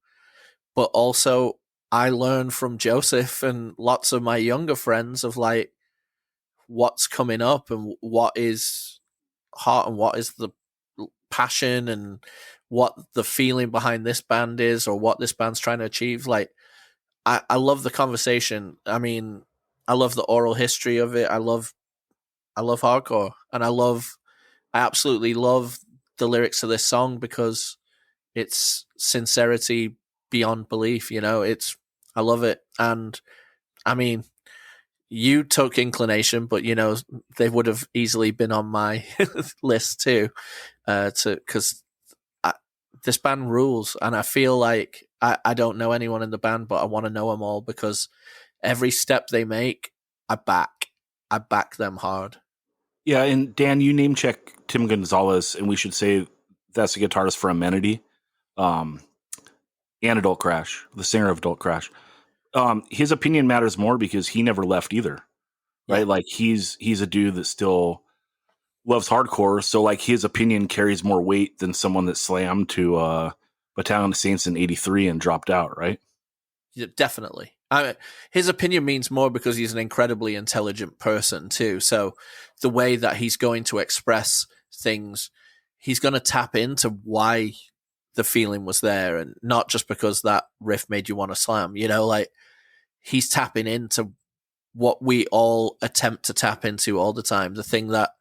But also, I learned from Joseph and lots of my younger friends of like what's coming up and what is heart and what is the passion and what the feeling behind this band is or what this band's trying to achieve. Like, I love the conversation. I mean, I love the oral history of it. I love hardcore, and I absolutely love the lyrics of this song because it's sincerity beyond belief. You know, I love it. And I mean, you took Inclination, but you know, they would have easily been on my list too, because this band rules. And I feel like I don't know anyone in the band, but I want to know them all because every step they make, I back them hard. Yeah, and Dan, you name check Tim Gonzalez, and we should say that's the guitarist for Amenity, and Adult Crash, the singer of Adult Crash. His opinion matters more because he never left either, right? Yeah. Like he's a dude that still loves hardcore, so like his opinion carries more weight than someone that slammed to Battalion of Saints in '83 and dropped out, right? Yeah, definitely. His opinion means more because he's an incredibly intelligent person too. So the way that he's going to express things, he's going to tap into why the feeling was there, and not just because that riff made you want to slam. You know, like he's tapping into what we all attempt to tap into all the time. The thing that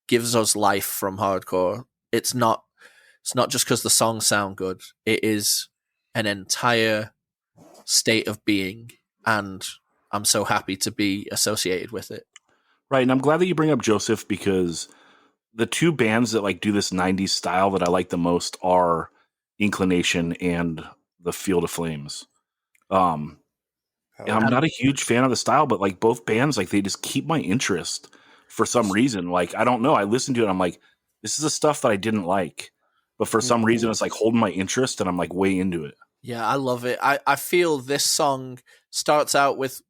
gives us life from hardcore. It's not just because the songs sound good. It is an entire state of being, and I'm so happy to be associated with it. Right, and I'm glad that you bring up Joseph because the two bands that like do this 90s style that I like the most are Inclination and the Field of Flames. And I'm not a huge fan of the style, but like both bands, like they just keep my interest for some reason. Like, I don't know. I listen to it. I'm like, this is the stuff that I didn't like, but for some reason it's like holding my interest and I'm like way into it. Yeah, I love it. I feel this song starts out with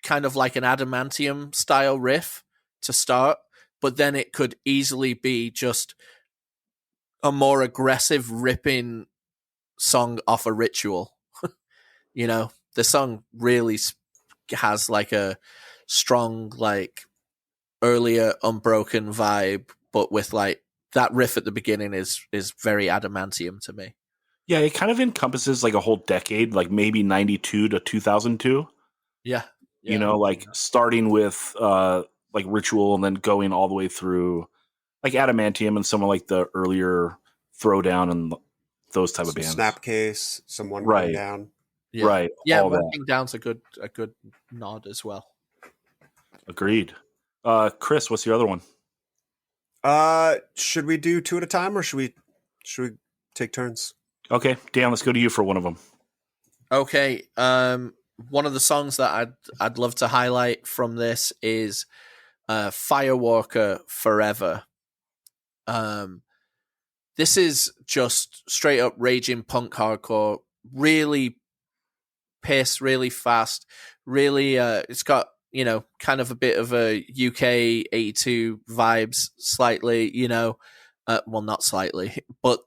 kind of like an Adamantium style riff to start, but then it could easily be just a more aggressive ripping song off a Ritual. You know, the song really has like a strong, like earlier Unbroken vibe, but with like that riff at the beginning is very Adamantium to me. Yeah, it kind of encompasses like a whole decade, like maybe 92 to 2002. Yeah. You know, like starting with like Ritual and then going all the way through like Adamantium and some of like the earlier Throwdown and those type of bands. Snapcase, someone Right. Coming Down. Yeah. Right. Yeah, all that. Working Down's a good nod as well. Agreed. Chris, what's your other one? Should we do two at a time or should we take turns? Okay, Dan, let's go to you for one of them. Okay, one of the songs that I'd love to highlight from this is Firewalker Forever. This is just straight up raging punk hardcore, really pissed, really fast, really it's got, you know, kind of a bit of a UK 82 vibes slightly, you know, well, not slightly, but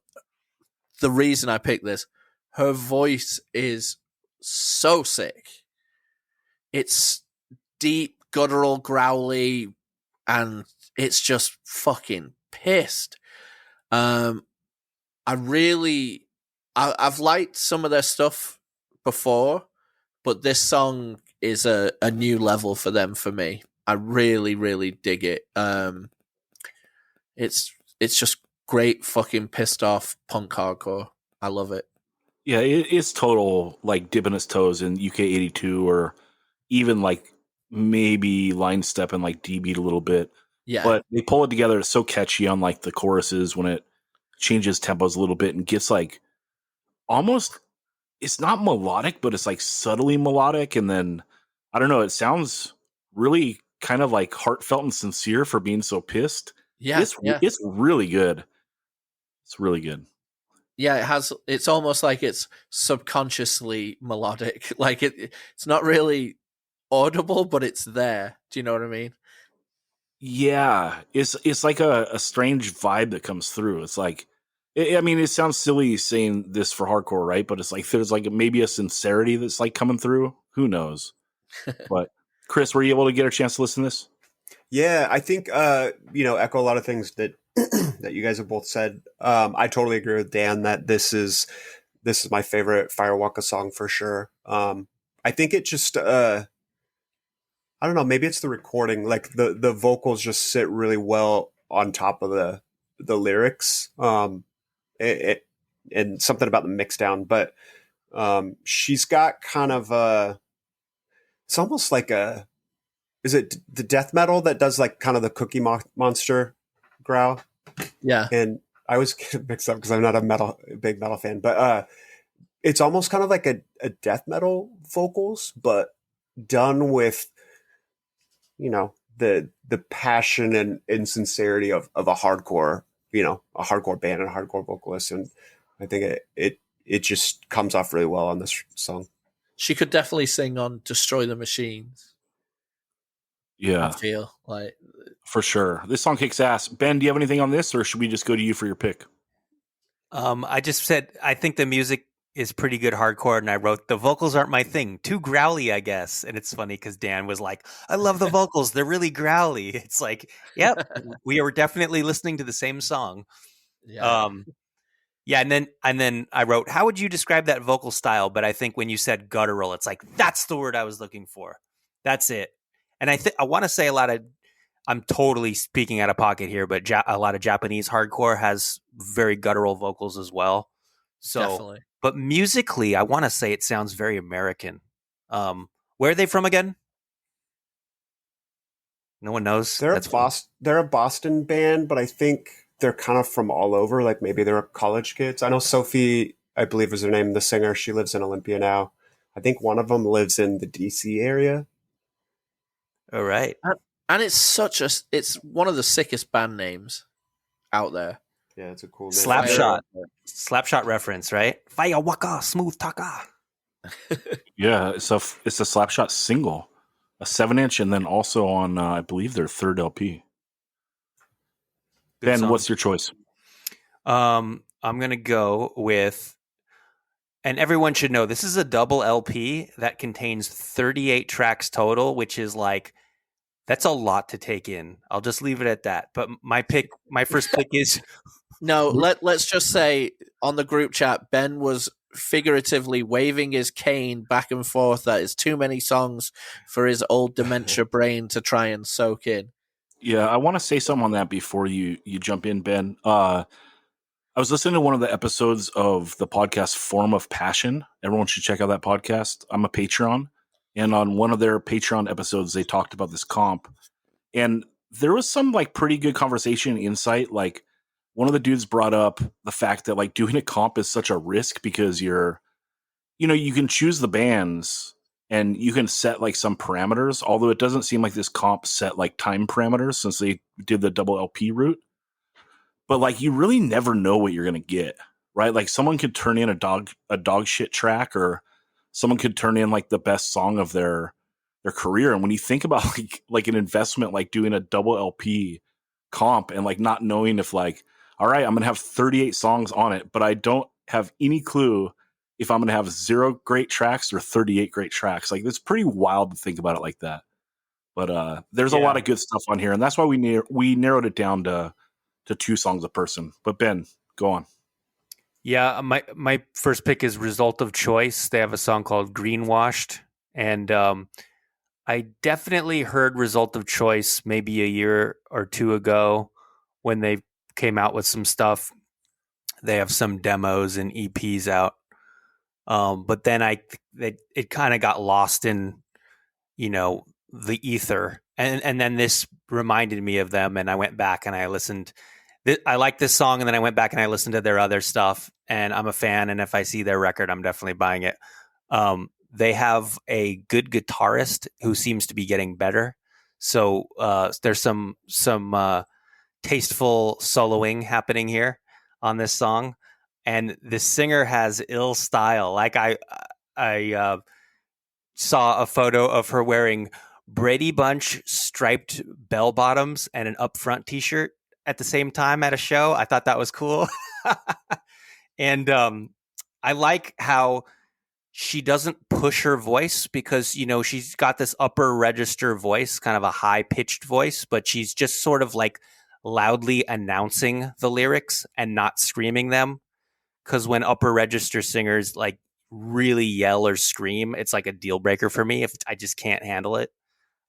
the reason I picked this, her voice is so sick. It's deep, guttural, growly, and it's just fucking pissed. I've liked some of their stuff before, but this song is a new level for them for me. I really, really dig it. It's just great fucking pissed off punk hardcore. I love it. Yeah, it's total like dipping its toes in UK 82 or even like maybe line step and like D beat a little bit. Yeah. But they pull it together. It's so catchy on like the choruses when it changes tempos a little bit and gets like almost, it's not melodic, but it's like subtly melodic. And then I don't know, it sounds really kind of like heartfelt and sincere for being so pissed. Yeah. It's really good. It's really good. Yeah, it's almost like it's subconsciously melodic. Like it's not really audible, but it's there. Do you know what I mean? Yeah. It's like a strange vibe that comes through. It's like I mean, it sounds silly saying this for hardcore, right? But it's like there's like maybe a sincerity that's like coming through. Who knows? But Chris, were you able to get a chance to listen to this? Yeah, I think echo a lot of things that that you guys have both said. I totally agree with Dan that this is my favorite Firewalker song for sure. I think it just I don't know, maybe it's the recording. Like the vocals just sit really well on top of the lyrics. And something about the mix down, but she's got kind of it's almost like is it the death metal that does like kind of the Cookie Monster growl? Yeah. And I always get mixed up because I'm not a big metal fan, but it's almost kind of like a death metal vocals, but done with, the passion and insincerity of a hardcore, a hardcore band and a hardcore vocalist. And I think it just comes off really well on this song. She could definitely sing on Destroy the Machines. Yeah, I feel like for sure. This song kicks ass. Ben, do you have anything on this, or should we just go to you for your pick? I just said I think the music is pretty good hardcore, and I wrote the vocals aren't my thing. Too growly, I guess. And it's funny because Dan was like, "I love the vocals; they're really growly." It's like, yep, we are definitely listening to the same song. yeah. Yeah, and then I wrote, "How would you describe that vocal style?" But I think when you said guttural, it's like that's the word I was looking for. That's it. And I want to say I'm totally speaking out of pocket here, but a lot of Japanese hardcore has very guttural vocals as well. So, Definitely. but musically, I want to say it sounds very American. Where are they from again? No one knows. They're a Boston band, but I think they're kind of from all over. Like maybe they're college kids. I know Sophie, I believe is her name, the singer. She lives in Olympia now. I think one of them lives in the DC area. All right. And it's one of the sickest band names out there. Yeah, it's a cool name. Slapshot reference, right? Fire waka, smooth taka. Yeah, it's a Slapshot single, a 7-inch, and then also on I believe their third LP. Good Ben, song. what's your choice? I'm gonna go with, and everyone should know this is a double LP that contains 38 tracks total, which is like that's a lot to take in. I'll just leave it at that. But my first pick is No, let's just say on the group chat, Ben was figuratively waving his cane back and forth that it's too many songs for his old dementia brain to try and soak in. Yeah, I want to say something on that before you jump in, Ben. I was listening to one of the episodes of the podcast Form of Passion. Everyone should check out that podcast. I'm a Patreon. And on one of their Patreon episodes, they talked about this comp. And there was some like pretty good conversation and insight. Like one of the dudes brought up the fact that like doing a comp is such a risk because you can choose the bands and you can set like some parameters, although it doesn't seem like this comp set like time parameters since they did the double LP route. But like you really never know what you're going to get, right? Like someone could turn in a dog shit track, or someone could turn in like the best song of their career. And when you think about like an investment, like doing a double LP comp and like not knowing if like, all right, I'm going to have 38 songs on it, but I don't have any clue if I'm going to have 0 great tracks or 38 great tracks. Like it's pretty wild to think about it like that. But there's a lot of good stuff on here. And that's why we narrowed it down to 2 songs a person. But Ben, go on. Yeah, my first pick is Result of Choice. They have a song called Greenwashed, and I definitely heard Result of Choice maybe a year or 2 ago when they came out with some stuff. They have some demos and EPs out, but then it kind of got lost in the ether, and then this reminded me of them, and I went back and I listened. I like this song, and then I went back and I listened to their other stuff, and I'm a fan. And if I see their record, I'm definitely buying it. They have a good guitarist who seems to be getting better. So there's some tasteful soloing happening here on this song, and the singer has ill style. Like I saw a photo of her wearing Brady Bunch striped bell bottoms and an Up Front t-shirt at the same time at a show. I thought that was cool. And I like how she doesn't push her voice because, she's got this upper register voice, kind of a high pitched voice, but she's just sort of like loudly announcing the lyrics and not screaming them. Because when upper register singers like really yell or scream, it's like a deal breaker for me if I just can't handle it.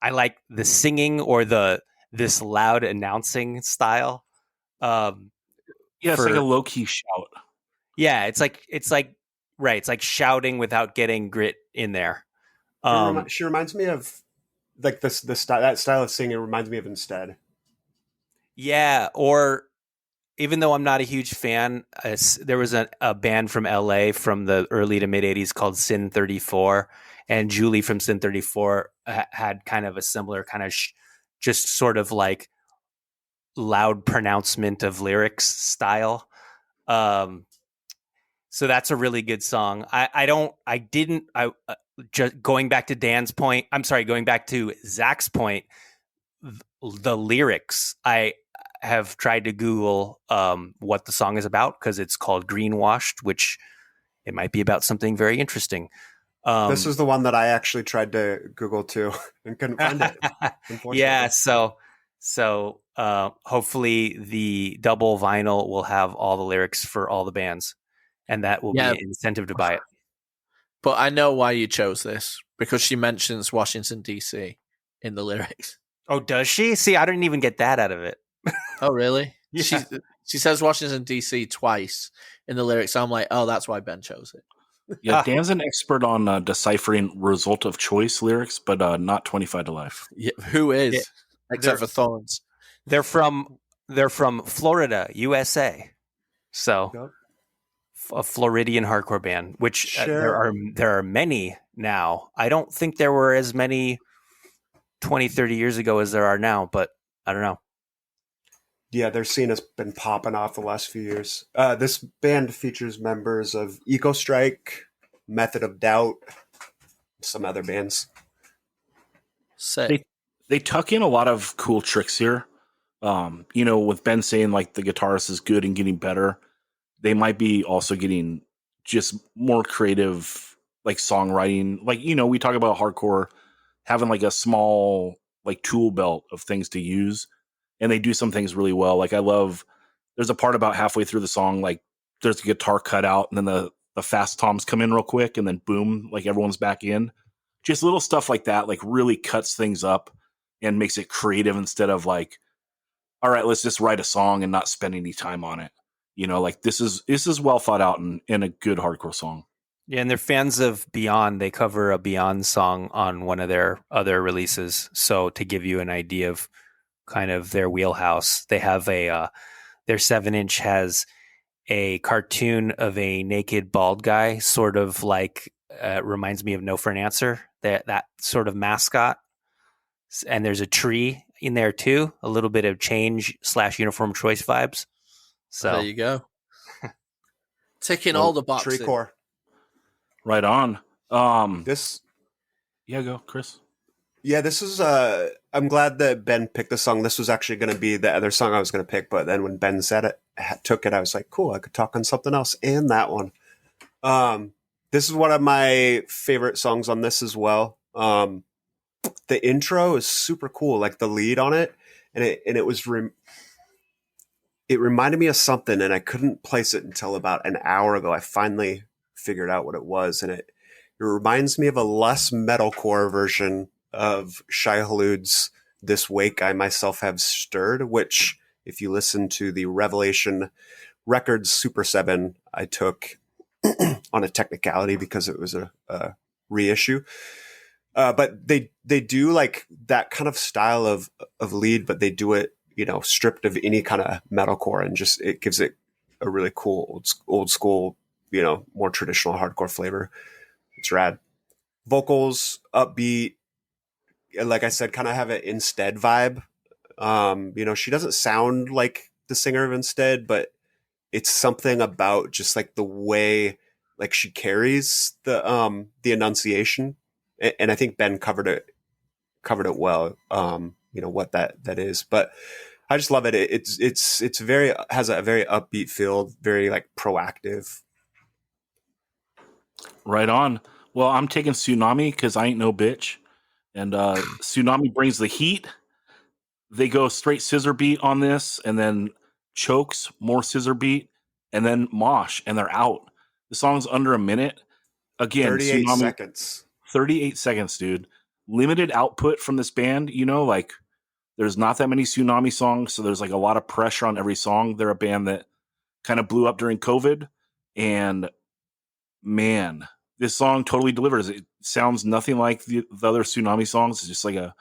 I like the singing or this loud announcing style. It's like a low key shout. Yeah, it's like right. It's like shouting without getting grit in there. She reminds me of like the style, that style of singing reminds me of Instead. Yeah, or even though I'm not a huge fan, there was a band from LA from the early to mid 80s called Sin 34, and Julie from Sin 34 had kind of a similar kind of just sort of like loud pronouncement of lyrics style. So that's a really good song. Just going back to Dan's point. I'm sorry, going back to Zach's point, the lyrics, I have tried to Google what the song is about because it's called Greenwashed, which it might be about something very interesting. This was the one that I actually tried to Google too and couldn't find it. Yeah, so hopefully the double vinyl will have all the lyrics for all the bands, and that will be an incentive to buy it. But I know why you chose this, because she mentions Washington, D.C. in the lyrics. Oh, does she? See, I didn't even get that out of it. Oh, really? Yeah. She says Washington, D.C. twice in the lyrics. So I'm like, oh, that's why Ben chose it. Yeah, Dan's an expert on deciphering result of choice lyrics, but not 25 to Life. Yeah, who is? Except for Thorns. They're from Florida, USA. So a Floridian hardcore band, which there are many now. I don't think there were as many 20, 30 years ago as there are now, but I don't know. Yeah, their scene has been popping off the last few years. This band features members of Eco Strike, Method of Doubt, some other bands. They tuck in a lot of cool tricks here. With Ben saying like the guitarist is good and getting better, they might be also getting just more creative, like songwriting. Like, we talk about hardcore having like a small like tool belt of things to use. And they do some things really well. Like there's a part about halfway through the song, like there's a guitar cut out and then the fast toms come in real quick and then boom, like everyone's back in. Just little stuff like that, like really cuts things up and makes it creative instead of like, all right, let's just write a song and not spend any time on it. Like this is well thought out and a good hardcore song. Yeah, and they're fans of Beyond. They cover a Beyond song on one of their other releases. So to give you an idea of kind of their wheelhouse, they have their 7-inch has a cartoon of a naked bald guy, sort of like reminds me of No for an Answer, that sort of mascot. And there's a tree in there too, a little bit of Change/Uniform Choice vibes. So there you go. Ticking all the boxes. Tree core. Right on. Yeah, go, Chris. Yeah, this is I'm glad that Ben picked the song. This was actually going to be the other song I was going to pick, but then when Ben took it, I was like, cool, I could talk on something else and that one. This is one of my favorite songs on this as well. The intro is super cool, like the lead on it, and it was it reminded me of something, and I couldn't place it until about an hour ago. I finally figured out what it was, and it reminds me of a less metalcore version of Shai Hulud's This Wake I Myself Have Stirred, which, if you listen to the Revelation Records Super 7, I took on a technicality because it was a reissue. But they do like that kind of style of lead, but they do it, stripped of any kind of metalcore, and just it gives it a really cool old school, more traditional hardcore flavor. It's rad. Vocals upbeat, like I said, kind of have an Instead vibe. She doesn't sound like the singer of Instead, but it's something about just like the way like she carries the enunciation. And I think Ben covered it well. What that is, but I just love it. It's very has a very upbeat feel, very like proactive. Right on. Well, I'm taking Tsunami because I ain't no bitch. And Tsunami brings the heat. They go straight scissor beat on this, and then chokes, more scissor beat, and then mosh, and they're out. The song's under a minute. Again, 38 Tsunami, seconds. 38 seconds, dude. Limited output from this band, like there's not that many Tsunami songs, so there's like a lot of pressure on every song. They're a band that kind of blew up during COVID, and man, this song totally delivers. It sounds nothing like the other Tsunami songs. It's just like a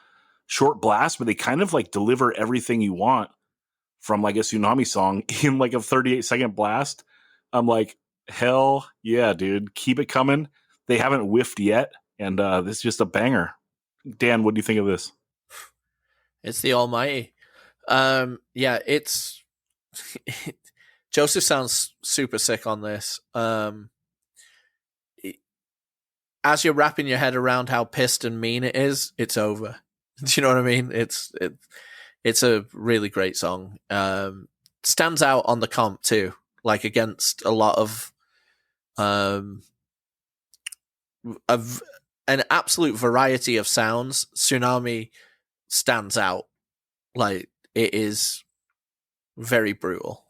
short blast, but they kind of like deliver everything you want from like a Tsunami song in like a 38-second blast. I'm like, hell yeah, dude. Keep it coming. They haven't whiffed yet, and this is just a banger. Dan, what do you think of this? It's the almighty. Yeah, it's Joseph sounds super sick on this. As you're wrapping your head around how pissed and mean it is, it's over. Do you know what I mean? It's a really great song. Stands out on the comp too, like against a lot of an absolute variety of sounds. Tsunami stands out. Like, it is very brutal.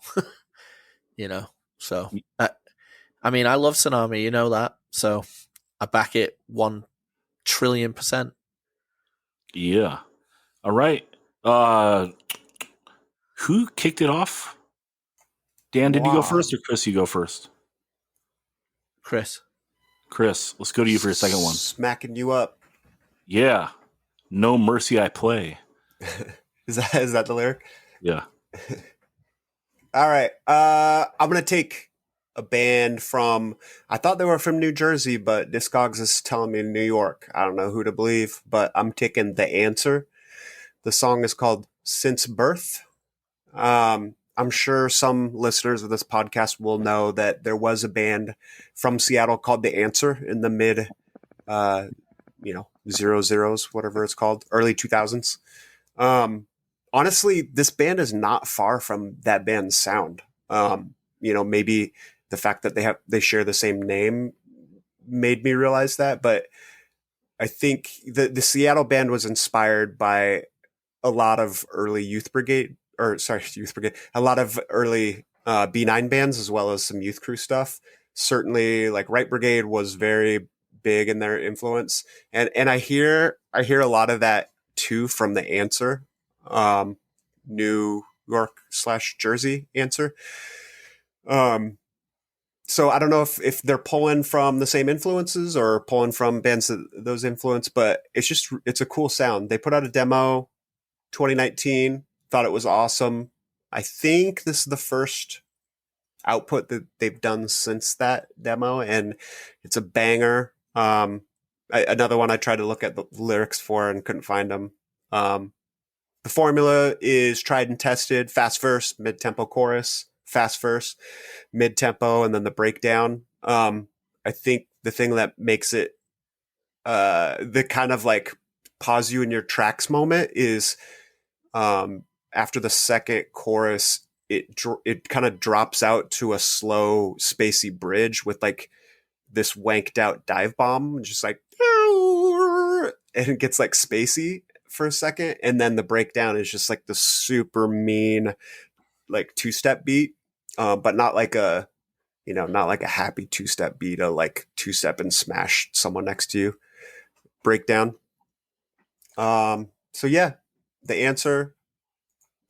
So I mean, I love Tsunami, you know that, so I back it 1 trillion%. Yeah. All right. Who kicked it off? Dan, did you go first, or Chris, you go first? Chris, let's go to you for your second one. Smacking you up. Yeah. No mercy I play. Is that the lyric? Yeah. All right. I'm going to take a band from, I thought they were from New Jersey, but Discogs is telling me New York. I don't know who to believe, but I'm taking The Answer. The song is called Since Birth. I'm sure some listeners of this podcast will know that there was a band from Seattle called The Answer in the mid, zeros, whatever it's called, early 2000s. Honestly, this band is not far from that band's sound. Maybe the fact that they share the same name made me realize that, but I think the Seattle band was inspired by a lot of early a lot of early B9 bands, as well as some Youth Crew stuff. Certainly, like Right Brigade was very big in their influence, and I hear a lot of that too from The Answer, New York / Jersey Answer. So I don't know if they're pulling from the same influences or pulling from bands that those influence, but it's a cool sound. They put out a demo 2019, thought it was awesome. I think this is the first output that they've done since that demo, and it's a banger. Another one I tried to look at the lyrics for and couldn't find them. The formula is tried and tested: fast verse, mid-tempo chorus, fast verse, mid-tempo, and then the breakdown. I think the thing that makes it the kind of like pause you in your tracks moment is after the second chorus, it kind of drops out to a slow, spacey bridge with like this wanked out dive bomb, just like, and it gets like spacey for a second, and then the breakdown is just like the super mean like 2-step beat, but not like a happy 2-step beat, a like 2-step and smash someone next to you breakdown. So yeah, The Answer,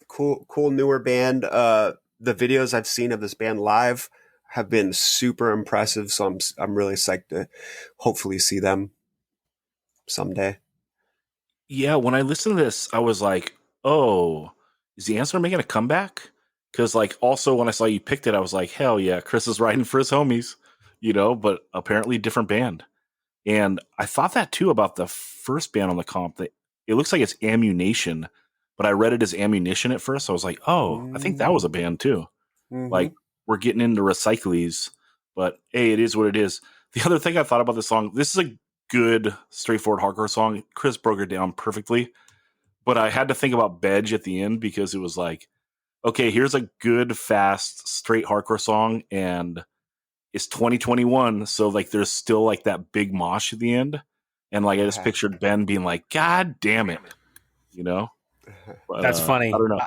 cool newer band. The videos I've seen of this band live have been super impressive, so I'm really psyched to hopefully see them someday. Yeah, when I listened to this, I was like, oh, is The Answer making a comeback? Because like also when I saw you picked it, I was like, hell yeah, Chris is riding for his homies, but apparently different band. And I thought that too about the first band on the comp. That it looks like it's Ammunition, but I read it as Ammunition at first. So I was like, oh, I think that was a band too. Mm-hmm. Like, we're getting into recyclees, but hey, it is what it is. The other thing I thought about this song, this is a good, straightforward hardcore song. Chris broke it down perfectly, but I had to think about Bedge at the end because it was like, okay, here's a good, fast, straight hardcore song, and it's 2021, so like there's still like that big mosh at the end, and like I just pictured Ben being like, "God damn it," you know. But, That's funny. I don't know.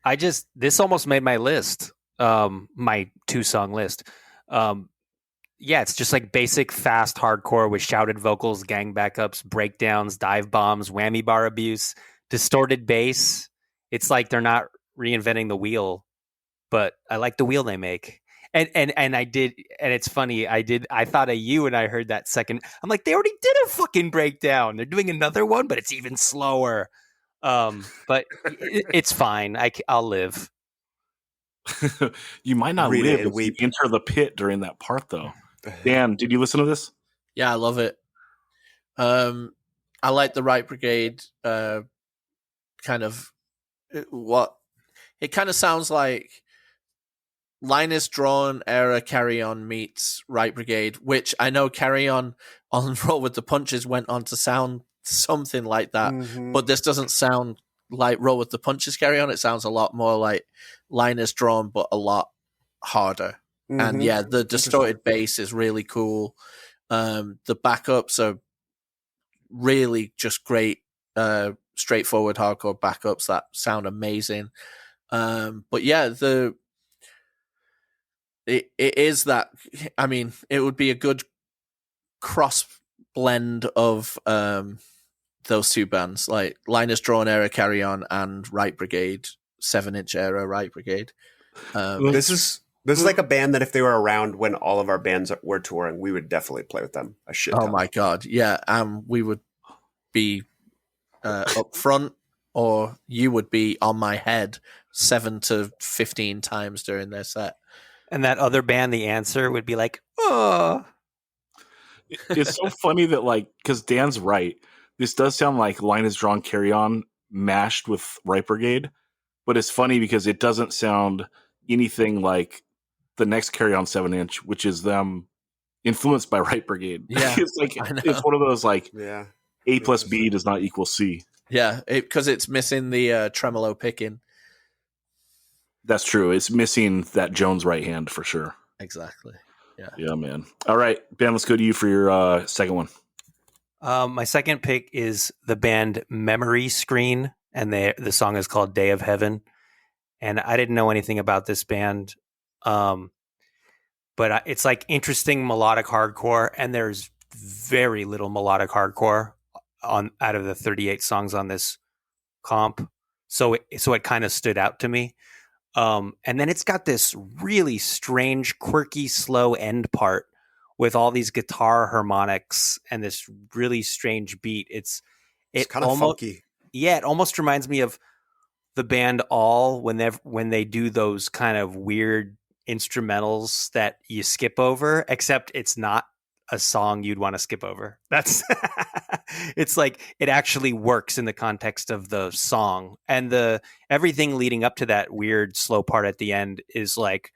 I just this almost made my list, my 2-song list. Yeah, it's just like basic fast hardcore with shouted vocals, gang backups, breakdowns, dive bombs, whammy bar abuse, distorted bass. It's like they're not reinventing the wheel, but I like the wheel they make. And I did, and it's funny. I thought of you, and I heard that second. I'm like, they already did a fucking breakdown. They're doing another one, but it's even slower. But it's fine. I'll live. You might not Read it live and if you weep. enter the pit during that part, though. Dan, did you listen to this? Yeah, I love it. I like the Right Brigade kind of what it kind of sounds like Linus Drawn era Carry On meets Right Brigade, which I know Carry On Roll with the Punches went on to sound something like that, but this doesn't sound like Roll with the Punches Carry On. It sounds a lot more like Linus Drawn, but a lot harder. And yeah, the distorted bass is really cool. The backups are really just great, straightforward hardcore backups that sound amazing. But yeah, it is that. I mean, it would be a good cross blend of those two bands, like Linus Drawn era Carry On and Right Brigade 7-inch era Right Brigade. This is like a band that if they were around when all of our bands were touring, we would definitely play with them a shit ton. Oh my god, yeah. We would be up front, or you would be on my head 7 to 15 times during their set. And that other band, The Answer, would be like, oh. It's so funny that, like, because Dan's right. This does sound like Linus Drawn Carry On mashed with Right Brigade, but it's funny because it doesn't sound anything like the next Carry On 7-inch, which is them influenced by Right Brigade. Yeah, it's like it's one of those like Yeah. A plus B does not equal C. Yeah, because it's missing the tremolo picking. That's true. It's missing that Jones right hand for sure. Exactly. Yeah. Yeah, man. All right, Ben, let's go to you for your second one. My second pick is the band Memory Screen, and the song is called Day of Heaven. And I didn't know anything about this band, but it's like interesting melodic hardcore, and there's very little melodic hardcore out of the 38 songs on this comp. So it kind of stood out to me. And then it's got this really strange, quirky, slow end part with all these guitar harmonics and this really strange beat. It's kind of funky. Yeah, it almost reminds me of the band All when they do those kind of weird instrumentals that you skip over, except it's not a song you'd want to skip over. That's it's like it actually works in the context of the song, and everything leading up to that weird slow part at the end is like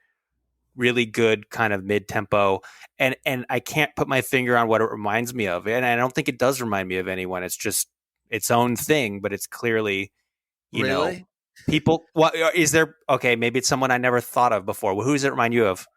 really good kind of mid-tempo, and I can't put my finger on what it reminds me of, and I don't think it does remind me of anyone. It's just its own thing, but it's clearly you know people. What is there? Okay, maybe it's someone I never thought of before. Who does it remind you of?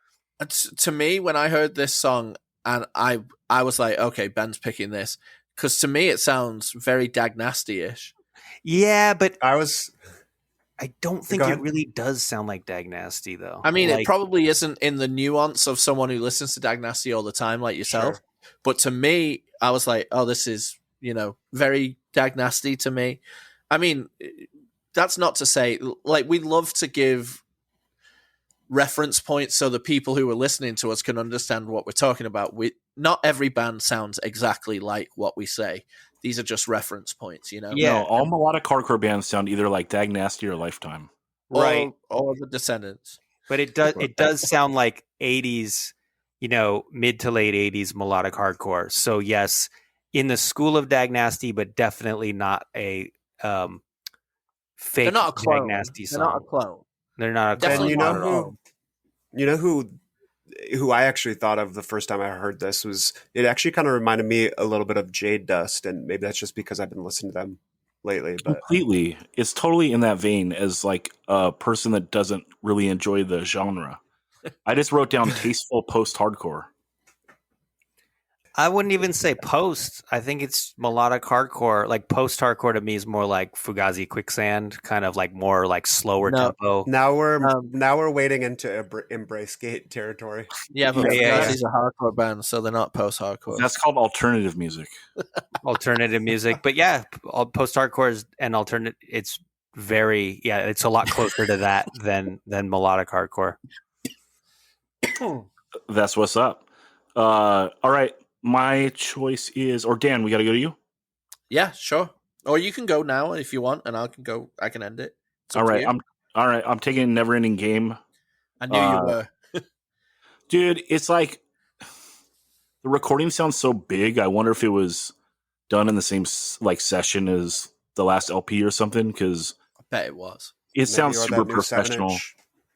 To me, when I heard this song, and I was like, okay, Ben's picking this, because to me it sounds very Dag Nasty-ish. Yeah, but I don't think it really does sound like Dag Nasty, though. I mean, it probably isn't in the nuance of someone who listens to Dag Nasty all the time, like yourself. Sure. But to me, I was like, oh, this is, very Dag Nasty to me. I mean, that's not to say, like, we love to give reference points so the people who are listening to us can understand what we're talking about. Not every band sounds exactly like what we say. These are just reference points, Yeah. No, all melodic hardcore bands sound either like Dag Nasty or Lifetime. Right. Or the Descendants. But it does sound like 80s, mid to late 80s melodic hardcore. So yes, in the school of Dag Nasty, but definitely not a fake They're not a clone. Dag Nasty song. They're not a clone. They're not a clone. Definitely you know who I actually thought of the first time I heard this it actually kind of reminded me a little bit of Jade Dust, and maybe that's just because I've been listening to them lately. But Completely. It's totally in that vein as like a person that doesn't really enjoy the genre. I just wrote down tasteful post-hardcore. I wouldn't even say post. I think it's melodic hardcore. Like post-hardcore to me is more like Fugazi Quicksand, kind of like more like slower No. tempo. now we're wading into Embrace Gate territory. Yeah, but Yeah. Fugazi's a hardcore band, so they're not post-hardcore. That's called alternative music. Alternative music. But yeah, post-hardcore is an alternate. It's very, it's a lot closer to that than melodic hardcore. That's what's up. All right. My choice is, or Dan, we got to go to you. Yeah, sure. Or you can go now if you want, and I can go. I can end it. It's up All to right. you. I'm taking Never Ending Game. I knew you were. Dude, it's like the recording sounds so big. I wonder if it was done in the same like session as the last LP or something, because I bet it was. it sounds Maybe, or super that new 7-inch. professional.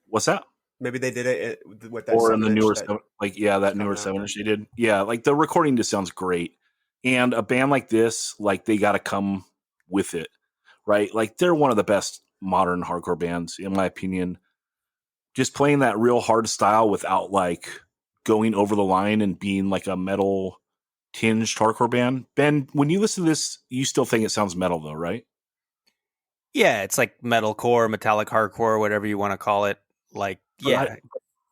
What's that? Maybe they did it with that. Or in the 7-inch newer, that- that newer coming 7-inch they did. Yeah, like the recording just sounds great. And a band like this, like they got to come with it, right? Like they're one of the best modern hardcore bands, in my opinion. Just playing that real hard style without like going over the line and being like a metal tinged hardcore band. Ben, when you listen to this, you still think it sounds metal though, right? Yeah, it's like metalcore, metallic hardcore, whatever you want to call it. Like, yeah.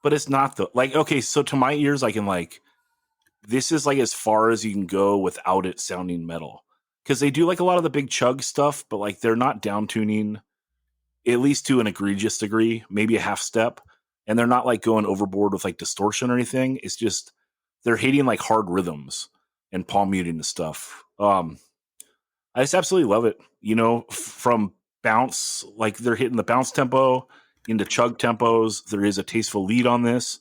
But it's not though. Like, okay, so to my ears, I can like, this is like as far as you can go without it sounding metal. Because they do like a lot of the big chug stuff, but like they're not down tuning, at least to an egregious degree, maybe a half step. And they're not like going overboard with like distortion or anything. It's just they're hitting like hard rhythms and palm muting and stuff. I just absolutely love it. You know, from bounce, like they're hitting the bounce tempo into chug tempos. There is a tasteful lead on this.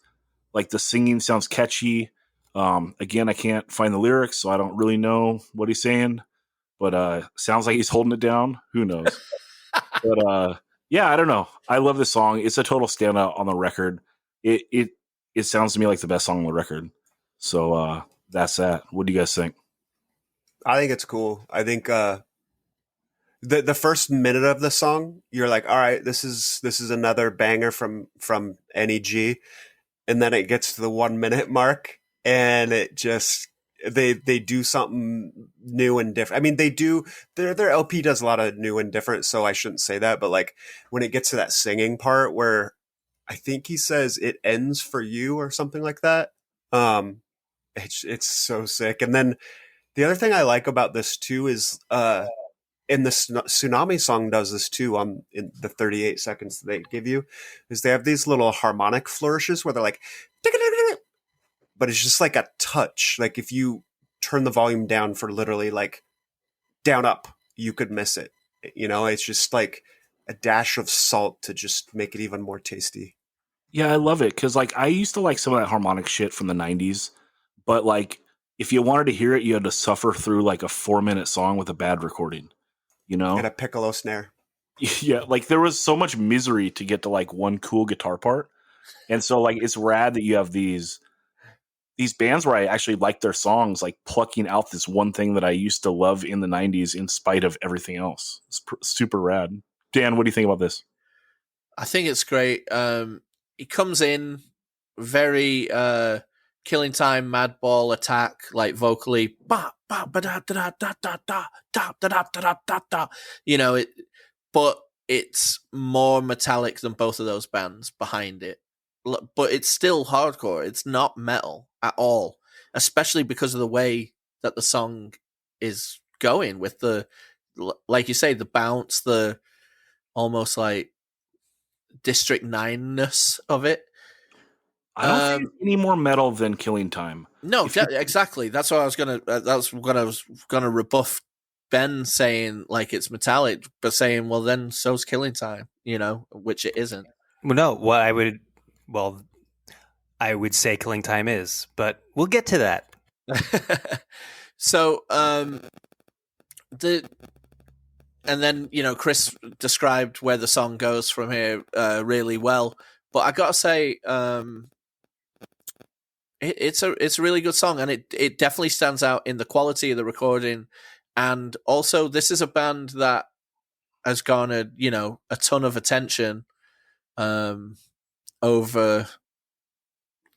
Like the singing sounds catchy. Again, I can't find the lyrics, so I don't really know what he's saying. But sounds like he's holding it down. Who knows? But yeah, I don't know. I love this song. It's a total standout on the record. It sounds to me like the best song on the record. So that's that. What do you guys think? I think it's cool. I think the first minute of the song, you're like, all right, this is another banger from NEG, and then it gets to the 1 minute mark, and it just they do something new and different. I mean, they do their LP does a lot of new and different, so I shouldn't say that, but like when it gets to that singing part where I think he says it ends for you or something like that, it's so sick. And then the other thing I like about this too is and the Tsunami song does this too in the 38 seconds that they give you, is they have these little harmonic flourishes where they're like, but it's just like a touch. Like if you turn the volume down for literally like down up, you could miss it. You know, it's just like a dash of salt to just make it even more tasty. Yeah, I love it because like I used to like some of that harmonic shit from the 90s, but like if you wanted to hear it, you had to suffer through like a 4-minute song with a bad recording, you know? And a piccolo snare. Yeah, like there was so much misery to get to like one cool guitar part. And so like it's rad that you have these bands where I actually like their songs, like plucking out this one thing that I used to love in the 90s in spite of everything else. It's super rad. Dan, what do you think about this? I think it's great. He comes in very Killing Time, Madball attack, like vocally, you know it, but it's more metallic than both of those bands behind it. But it's still hardcore. It's not metal at all, especially because of the way that the song is going with the, like you say, the bounce, the almost like District 9-ness of it. I don't think it's any more metal than Killing Time. No, exactly. That's what I was gonna. That's what I was gonna rebuff Ben saying like it's metallic, but saying well then so's Killing Time, you know, which it isn't. Well, no. I would say Killing Time is, but we'll get to that. So, and then Chris described where the song goes from here really well. But I gotta say, it's a really good song, and it definitely stands out in the quality of the recording And also, this is a band that has garnered, a ton of attention over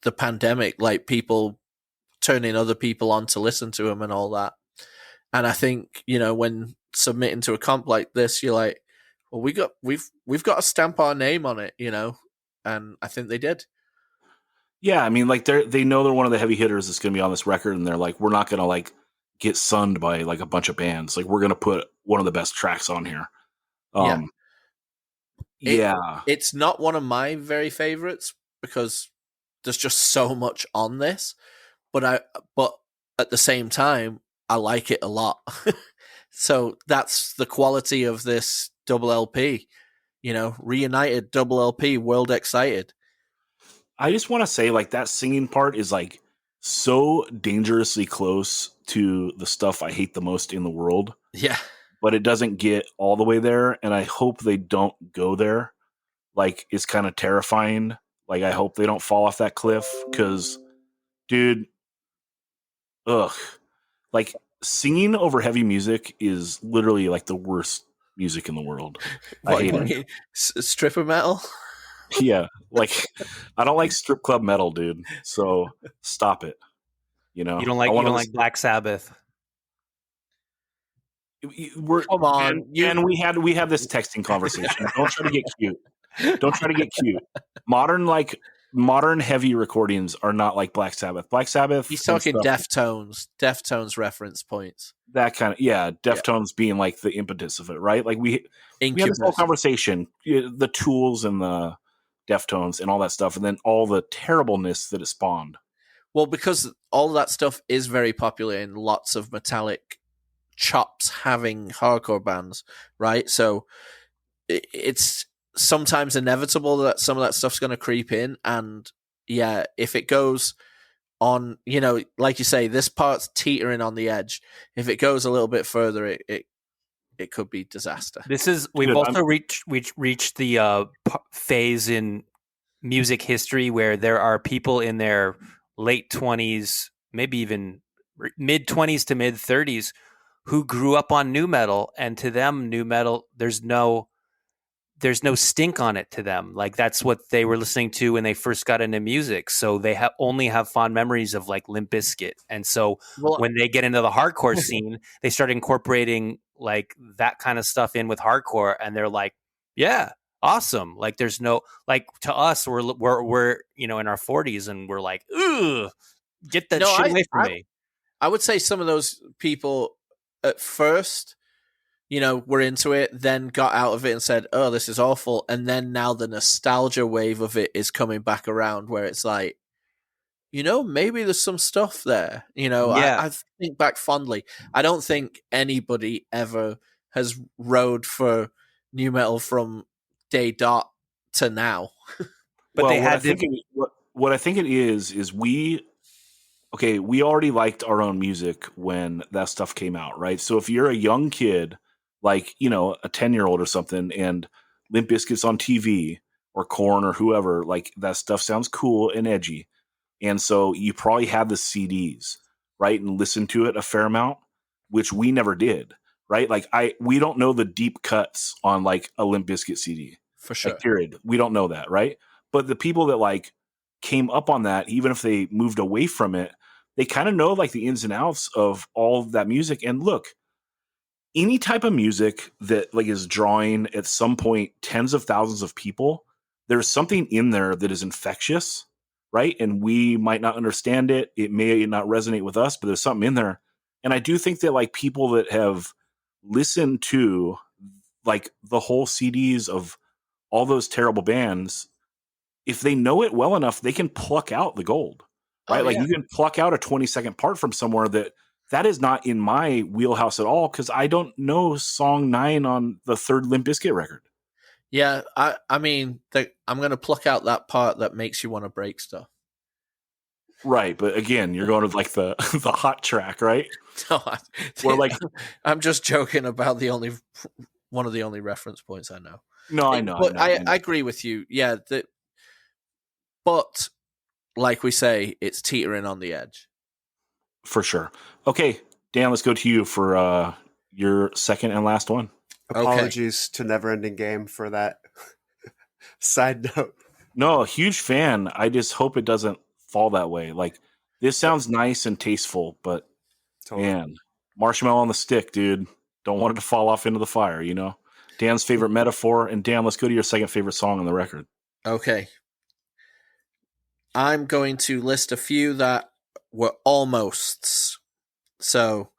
the pandemic, like people turning other people on to listen to them and all that. And I think, when submitting to a comp like this, you're like, well, we've got to stamp our name on it, and I think they did. Yeah, I mean, like they know they're one of the heavy hitters that's going to be on this record, and they're like, we're not going to like get sunned by like a bunch of bands. Like we're going to put one of the best tracks on here. It's not one of my very favorites because there's just so much on this, but at the same time, I like it a lot. So that's the quality of this double LP, reunited double LP, World Excited. I just want to say, like, that singing part is like so dangerously close to the stuff I hate the most in the world. Yeah. But it doesn't get all the way there, and I hope they don't go there. Like, it's kind of terrifying. Like, I hope they don't fall off that cliff, because, dude, like, singing over heavy music is literally like the worst music in the world. I hate it. Stripper metal? Yeah, like I don't like strip club metal, dude. So stop it. You don't like Black Sabbath. Come on, and we had this texting conversation. Don't try to get cute. Don't try to get cute. Modern heavy recordings are not like Black Sabbath. Black Sabbath. He's talking Deftones reference points. That kind of Deftones being like the impetus of it, right? Like we had this whole conversation, the Tools and the Deftones and all that stuff, and then all the terribleness that it spawned. Well, because all that stuff is very popular in lots of metallic chops having hardcore bands, right? So it's sometimes inevitable that some of that stuff's going to creep in, and if it goes on, like you say, this part's teetering on the edge. If it goes a little bit further, it could be disaster. We've also reached the phase in music history where there are people in their late 20s, maybe even mid 20s to mid 30s, who grew up on nu metal, and to them, nu metal, there's no stink on it to them. Like that's what they were listening to when they first got into music. So they only have fond memories of like Limp Bizkit. And so when they get into the hardcore scene, they start incorporating like that kind of stuff in with hardcore, and they're like, yeah, awesome. Like there's no, like to us, we're in our 40s and we're like, ugh, get that shit away from me. I would say some of those people at first, were into it, then got out of it and said, oh, this is awful. And then now the nostalgia wave of it is coming back around where it's like, maybe there's some stuff there. I think back fondly. I don't think anybody ever has rode for nu metal from day dot to now. But they had what I think it is we already liked our own music when that stuff came out, right? So if you're a young kid, like, a 10-year-old or something, and Limp Bizkit's on TV or Korn or whoever, like that stuff sounds cool and edgy. And so you probably have the CDs, right? And listen to it a fair amount, which we never did, right? Like we don't know the deep cuts on like a Limp Bizkit CD. For sure. Like, period. We don't know that, right? But the people that like came up on that, even if they moved away from it, they kind of know like the ins and outs of all of that music. And look, any type of music that like is drawing at some point tens of thousands of people, there's something in there that is infectious, right? And we might not understand it. It may not resonate with us, but there's something in there. And I do think that like people that have listened to like the whole CDs of all those terrible bands, if they know it well enough, they can pluck out the gold, right? You can pluck out a 20-second part from somewhere that is not in my wheelhouse at all, because I don't know song 9 on the third Limp Bizkit record. Yeah, I mean, I'm going to pluck out that part that makes you want to break stuff. Right, but again, you're going to like the hot track, right? No, I'm just joking about one of the only reference points I know. No, I know. But I agree with you. Yeah, but like we say, it's teetering on the edge. For sure. Okay, Dan, let's go to you for your second and last one. Apologies to Neverending Game for that side note. No, a huge fan. I just hope it doesn't fall that way. Like, this sounds nice and tasteful, but Totally. man, marshmallow on the stick, dude. Don't want it to fall off into the fire, you know? Dan's favorite metaphor. And Dan, let's go to your second favorite song on the record. Okay. I'm going to list a few that were almosts. So,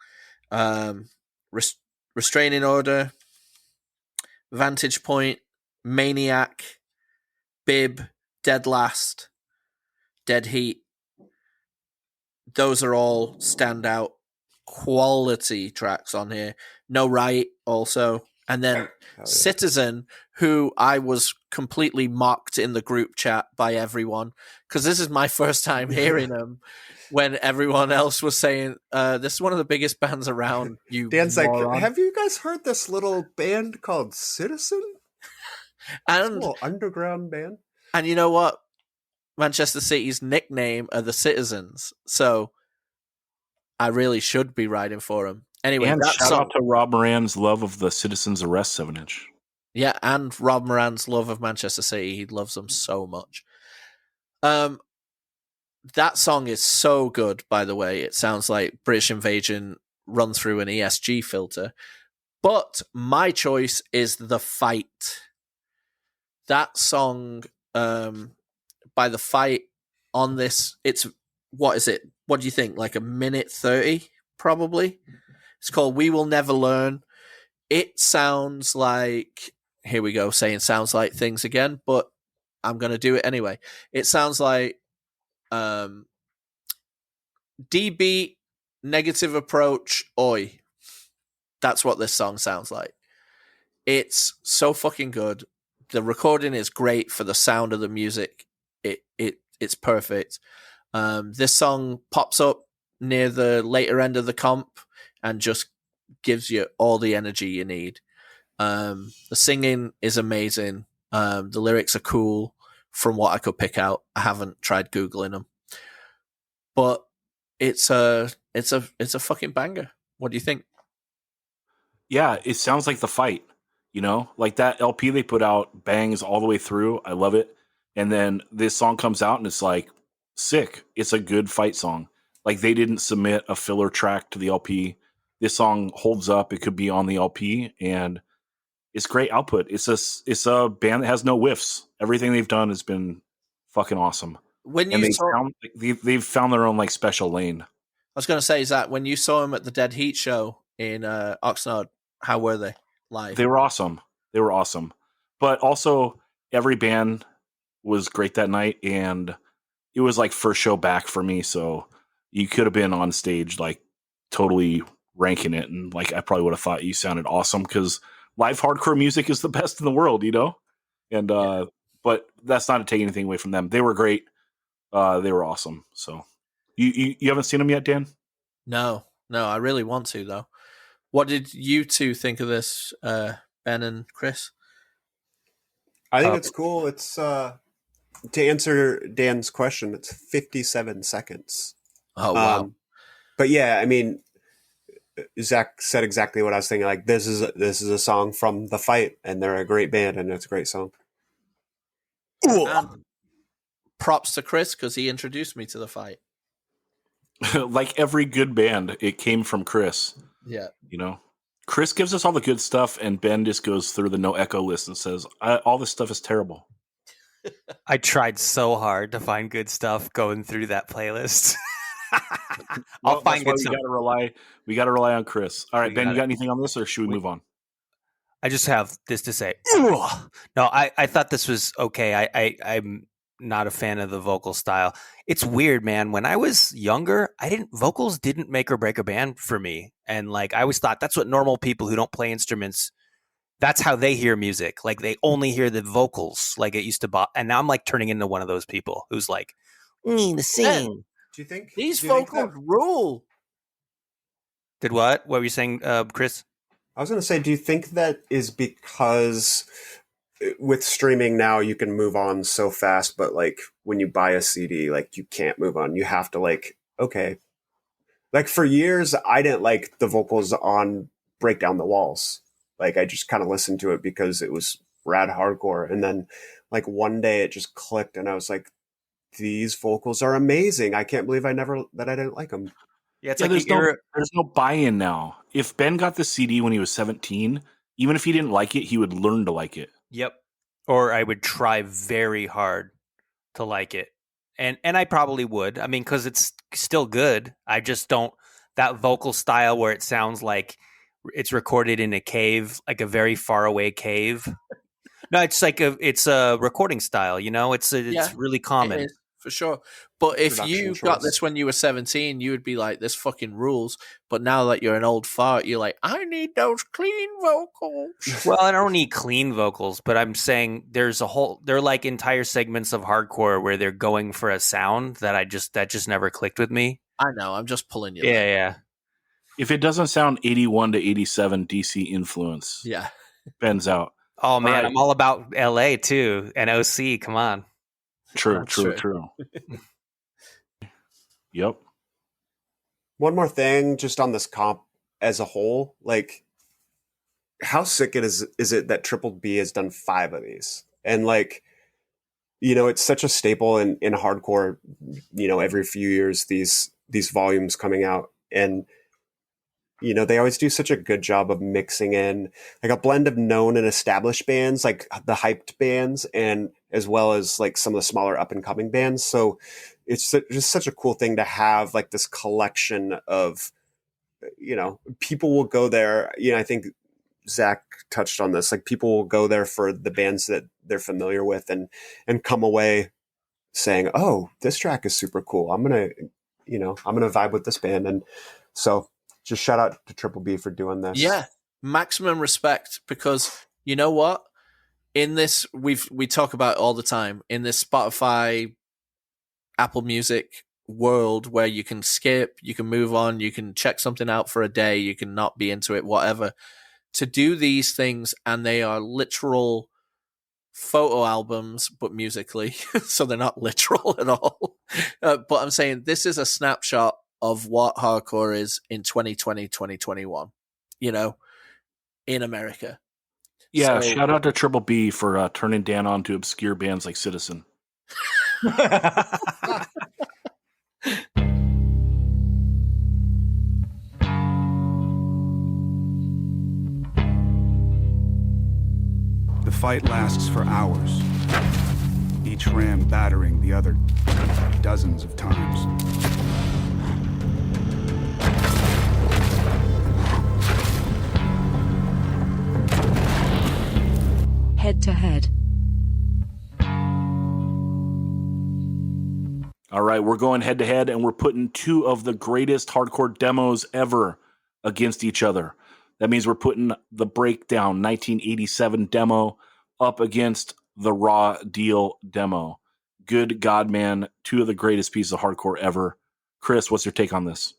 Restraining Order, Vantage Point, Maniac, Bib, Dead Last, Dead Heat. Those are all standout quality tracks on here. No Right also. And then Citizen, who I was completely mocked in the group chat by everyone, because this is my first time hearing them when everyone else was saying, this is one of the biggest bands around, you Dan's moron. like, have you guys heard this little band called Citizen? And It's a little underground band. And you know what? Manchester City's nickname are the Citizens, so I really should be riding for them. Anyway, And that shout song, out to Rob Moran's love of the Citizens Arrest 7-inch. yeah, and Rob Moran's love of Manchester City. He loves them so much. That song is so good, by the way. It sounds like British Invasion run through an ESG filter. But my choice is The Fight. That song by The Fight on this, it's, what is it? What do you think? Like a minute 30, probably? It's called We Will Never Learn. It sounds like, here we go, saying sounds like things again, but I'm going to do it anyway. It sounds like D-beat, negative approach, oi. That's what this song sounds like. It's so fucking good. The recording is great for the sound of the music. It's perfect. This song pops up near the later end of the comp and just gives you all the energy you need. The singing is amazing. The lyrics are cool from what I could pick out. I haven't tried Googling them, but it's a fucking banger. What do you think? Yeah, it sounds like The Fight, you know? Like that LP they put out bangs all the way through. I love it. And then this song comes out and it's like sick. It's a good fight song. Like they didn't submit a filler track to the LP. This song holds up. It could be on the LP and it's great output. It's a band that has no whiffs. Everything they've done has been fucking awesome. When And you they've found their own like special lane. I was going to say, is that when you saw him at the Dead Heat show in Oxnard, how were they live? They were awesome. But also every band was great that night and it was like first show back for me. So you could have been on stage, like totally ranking it. And like, I probably would have thought you sounded awesome because live hardcore music is the best in the world, you know? And, but that's not to take anything away from them. They were great. They were awesome. So you haven't seen them yet, Dan? No, I really want to though. What did you two think of this, Ben and Chris? I think it's cool. It's to answer Dan's question, it's 57 seconds. Oh wow. But yeah, I mean, Zach said exactly what I was thinking. Like this is a song from The Fight, and they're a great band, and it's a great song. And props to Chris because he introduced me to The Fight. Like every good band, it came from Chris. Yeah. You know, Chris gives us all the good stuff, and Ben just goes through the no echo list and says, all this stuff is terrible. I tried so hard to find good stuff going through that playlist. I'll find good stuff. We gotta rely on Chris. All right, Ben, you got anything on this, or should we move on? I just have this to say. No, I thought this was okay. I'm not a fan of the vocal style. It's weird, man. When I was younger, vocals didn't make or break a band for me. And like I always thought that's what normal people who don't play instruments, that's how they hear music. Like they only hear the vocals like it used to and now I'm like turning into one of those people who's like, the singing. Do you think these vocals rule? Did what? What were you saying, Chris? I was going to say, do you think that is because with streaming now you can move on so fast, but like when you buy a CD, like you can't move on. You have to like, okay. Like for years, I didn't like the vocals on break down the walls. Like I just kind of listened to it because it was rad hardcore. And then like one day it just clicked and I was like, these vocals are amazing. I can't believe I didn't like them. Yeah, it's Yeah, like there's no buy-in now. If Ben got the CD when he was 17, even if he didn't like it, he would learn to like it. Yep. Or I would try very hard to like it. And I probably would. I mean, because it's still good. I just don't, that vocal style where it sounds like it's recorded in a cave, like a very far away cave. No, it's like it's a recording style, you know? It's really common. It is, for sure. But if Production you choice. got this when you were 17, you would be like, this fucking rules. But now that you're an old fart, you're like, I need those clean vocals. Well, I don't need clean vocals, but I'm saying there are like entire segments of hardcore where they're going for a sound that just never clicked with me. I know, I'm just pulling you. Yeah. If it doesn't sound 81 to 87 DC influence, Yeah. Ben's out. Oh man, right. I'm all about LA too and OC. Come on. True. That's True. Yep. One more thing just on this comp as a whole, like how sick is it that Triple B has done 5 of these? And like, you know, it's such a staple in hardcore, you know, every few years, these volumes coming out. And, you know, they always do such a good job of mixing in like a blend of known and established bands, like the hyped bands, and as well as like some of the smaller up and coming bands. So it's just such a cool thing to have like this collection of, you know, people will go there. You know, I think Zach touched on this, like people will go there for the bands that they're familiar with and come away saying, oh, this track is super cool. I'm going to vibe with this band. And so just shout out to Triple B for doing this. Yeah. Maximum respect, because you know what? In this, we talk about it all the time, in this Spotify, Apple Music world where you can skip, you can move on, you can check something out for a day, you can not be into it, whatever. To do these things, and they are literal photo albums, but musically, so they're not literal at all. But I'm saying this is a snapshot of what hardcore is in 2020, 2021, you know, in America. Yeah, So- shout out to Triple B for turning Dan on to obscure bands like Citizen. The fight lasts for hours, each ram battering the other dozens of times. Head to head. All right, we're going head to head, and we're putting 2 of the greatest hardcore demos ever against each other. That means we're putting the Breakdown 1987 demo up against the Raw Deal demo. Good God, man, 2 of the greatest pieces of hardcore ever. Chris, what's your take on this?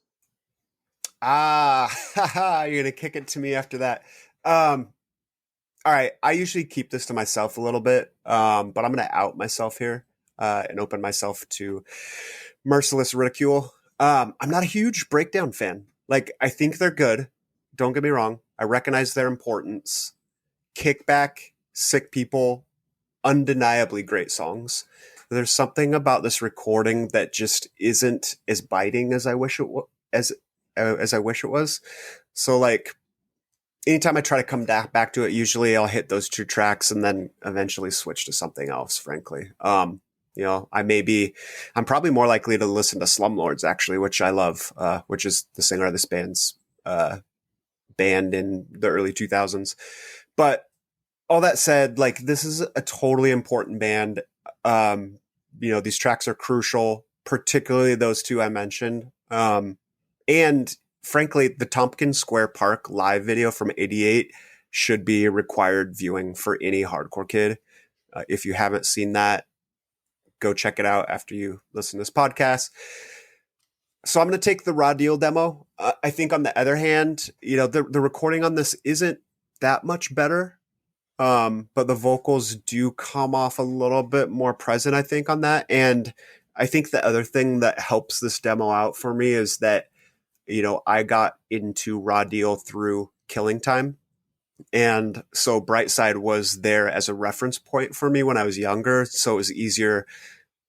You're going to kick it to me after that. All right, I usually keep this to myself a little bit, but I'm going to out myself here and open myself to merciless ridicule. I'm not a huge Breakdown fan. Like, I think they're good. Don't get me wrong. I recognize their importance. Kickback, Sick People, undeniably great songs. There's something about this recording that just isn't as biting as I wish it as I wish it was. So like, anytime I try to come back to it, usually I'll hit those 2 tracks and then eventually switch to something else, frankly. You know, I'm probably more likely to listen to Slumlords, actually, which I love, which is the singer of this band's band in the early 2000s. But all that said, like, this is a totally important band. You know, these tracks are crucial, particularly those 2 I mentioned. And frankly, the Tompkins Square Park live video from '88 should be a required viewing for any hardcore kid. If you haven't seen that, go check it out after you listen to this podcast. So I'm going to take the Raw Deal demo. I think on the other hand, you know, the recording on this isn't that much better. But the vocals do come off a little bit more present, I think, on that. And I think the other thing that helps this demo out for me is that, you know, I got into Raw Deal through Killing Time. And so Brightside was there as a reference point for me when I was younger. So it was easier,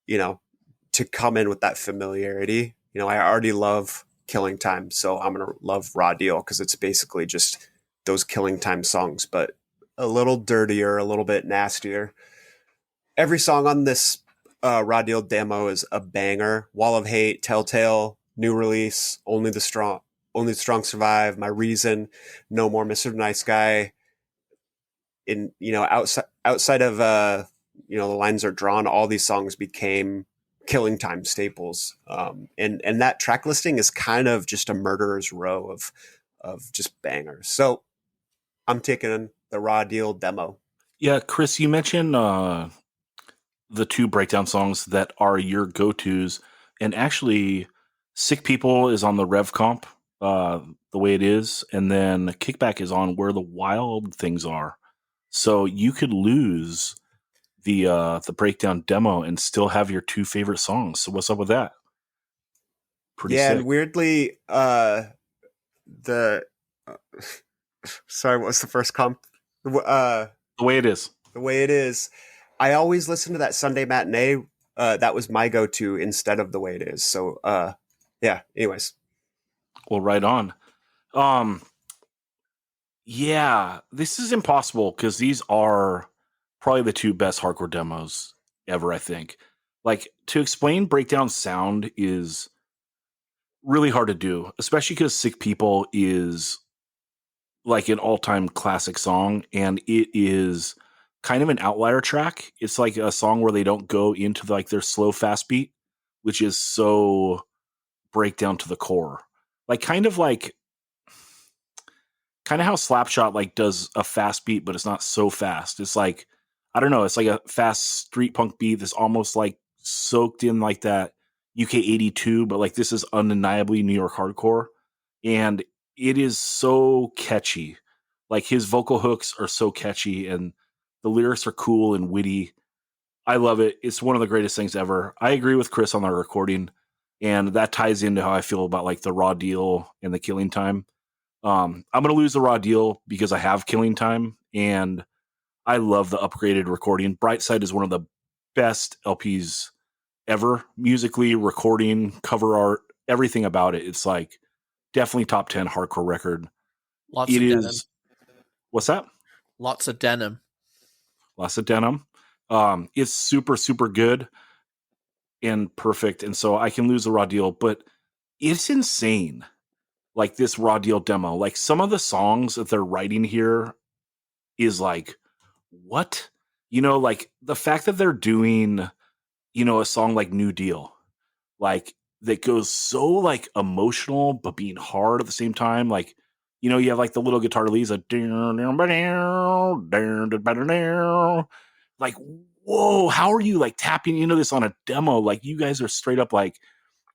to come in with that familiarity. I already love Killing Time, so I'm going to love Raw Deal because it's basically just those Killing Time songs, but a little dirtier, a little bit nastier. Every song on this Raw Deal demo is a banger. Wall of Hate, Telltale, New Release, Only the Strong Survive, My Reason, No More Mr. Nice Guy. Outside of the lines are drawn, all these songs became Killing Time staples. And that track listing is kind of just a murderer's row of just bangers. So I'm taking the Raw Deal demo. Yeah, Chris, you mentioned the two breakdown songs that are your go-tos, and actually Sick People is on the Rev Comp, The Way It Is, and then Kickback is on Where the Wild Things Are. So you could lose the breakdown demo and still have your two favorite songs. So what's up with that? Pretty sick. And weirdly, sorry, what's the first comp? The Way It Is. The Way It Is. I always listen to that Sunday matinee. That was my go-to instead of The Way It Is. So, yeah. Anyways. Well, right on. Yeah, this is impossible because these are probably the two best hardcore demos ever, I think. Like, to explain breakdown sound is really hard to do, especially because Sick People is like an all-time classic song, and it is kind of an outlier track. It's like a song where they don't go into like their slow fast beat, which is so breakdown to the core. Like kind of how Slapshot like does a fast beat, but it's not so fast. It's like, I don't know, it's like a fast street punk beat that's almost like soaked in like that UK 82, but like this is undeniably New York hardcore. And it is so catchy. Like his vocal hooks are so catchy and the lyrics are cool and witty. I love it. It's one of the greatest things ever. I agree with Chris on the recording, and that ties into how I feel about like the Raw Deal and the Killing Time. I'm going to lose the Raw Deal because I have Killing Time, and I love the upgraded recording. Brightside is one of the best LPs ever, musically, recording, cover art, everything about it. It's like definitely top 10 hardcore record. Lots of denim. What's that? Lots of denim. Lots of denim. It's super, super good and perfect. And so I can lose the Raw Deal, but it's insane. Like this Raw Deal demo, like some of the songs that they're writing here is like, what? Like the fact that they're doing, a song like New Deal, like that goes so like emotional, but being hard at the same time. Like, you have like the little guitar leads, like, whoa, how are you like tapping into this on a demo? Like you guys are straight up like,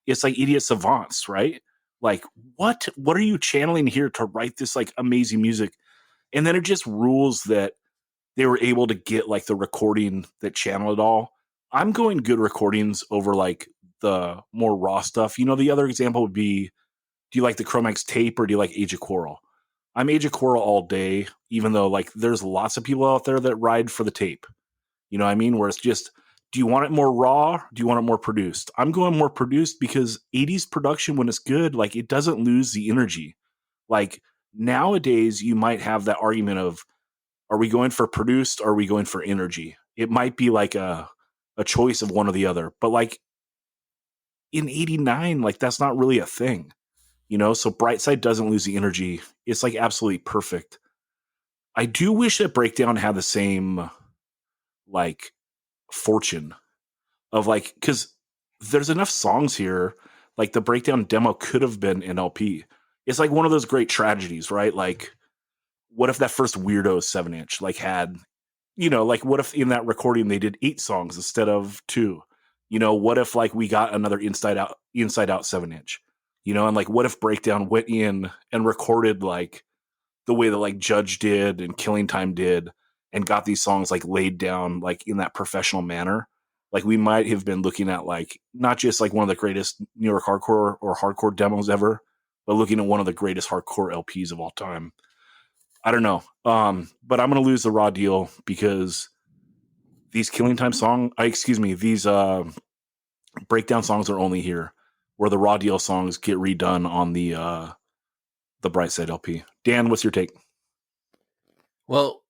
it's like idiot savants, right? Like, what are you channeling here to write this like amazing music? And then it just rules that they were able to get like the recording that channeled it all. I'm going good recordings over like the more raw stuff. The other example would be, do you like the Chromax tape or do you like Age of Quarrel? I'm Age of Quarrel all day, even though like there's lots of people out there that ride for the tape. You know what I mean? Where it's just, do you want it more raw? Do you want it more produced? I'm going more produced because 80s production, when it's good, like it doesn't lose the energy. Like nowadays, you might have that argument of, are we going for produced or are we going for energy? It might be like a choice of one or the other. But like in 89, like that's not really a thing. So Brightside doesn't lose the energy. It's like absolutely perfect. I do wish that Breakdown had the same like fortune of like, because there's enough songs here, like the Breakdown demo could have been an LP. It's like one of those great tragedies, right? Like what if that first Weirdo 7-inch like had, like what if in that recording they did 8 songs instead of 2? What if like we got another Inside Out 7-inch? And like what if Breakdown went in and recorded like the way that like Judge did and Killing Time did and got these songs like laid down like in that professional manner? Like we might have been looking at like not just like one of the greatest New York hardcore or hardcore demos ever, but looking at one of the greatest hardcore LPs of all time. I don't know. But I'm gonna lose the Raw Deal because these Killing Time these breakdown songs are only here, where the Raw Deal songs get redone on the Bright Side LP. Dan, what's your take? Well,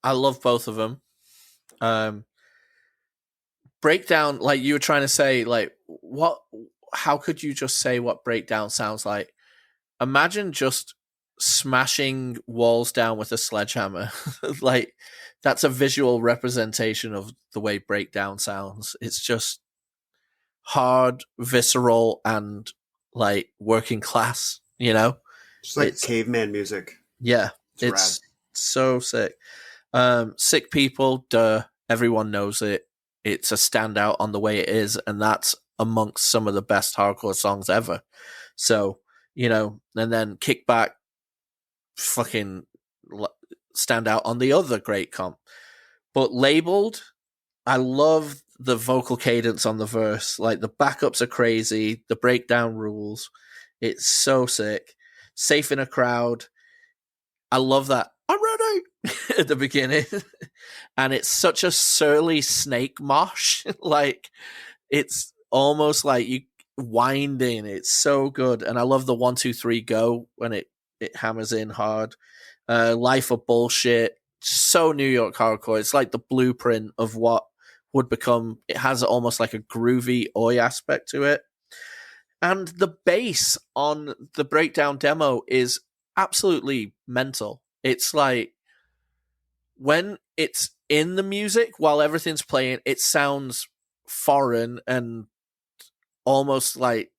I love both of them. Breakdown, like you were trying to say, like how could you just say what breakdown sounds like? Imagine just smashing walls down with a sledgehammer. Like, that's a visual representation of the way breakdown sounds. It's just hard, visceral, and like working class, you know? Just like caveman music. Yeah, it's rad. so sick. Sick People, duh, everyone knows it. It's a standout on the way it is, and that's amongst some of the best hardcore songs ever. So, you know, and then Kickback, fucking stand out on the other great comp. But Labeled, I love the vocal cadence on the verse. Like, the backups are crazy, the breakdown rules. It's so sick. Safe in a Crowd, I love that I'm ready at the beginning. And it's such a surly snake mosh. Like, it's almost like you winding. It's so good. And I love the 1, 2, 3 go when it hammers in hard. Life of Bullshit, so New York hardcore. It's like the blueprint of what would become. It has almost like a groovy oi aspect to it. And the bass on the breakdown demo is absolutely mental. It's like, when it's in the music while everything's playing, it sounds foreign and almost like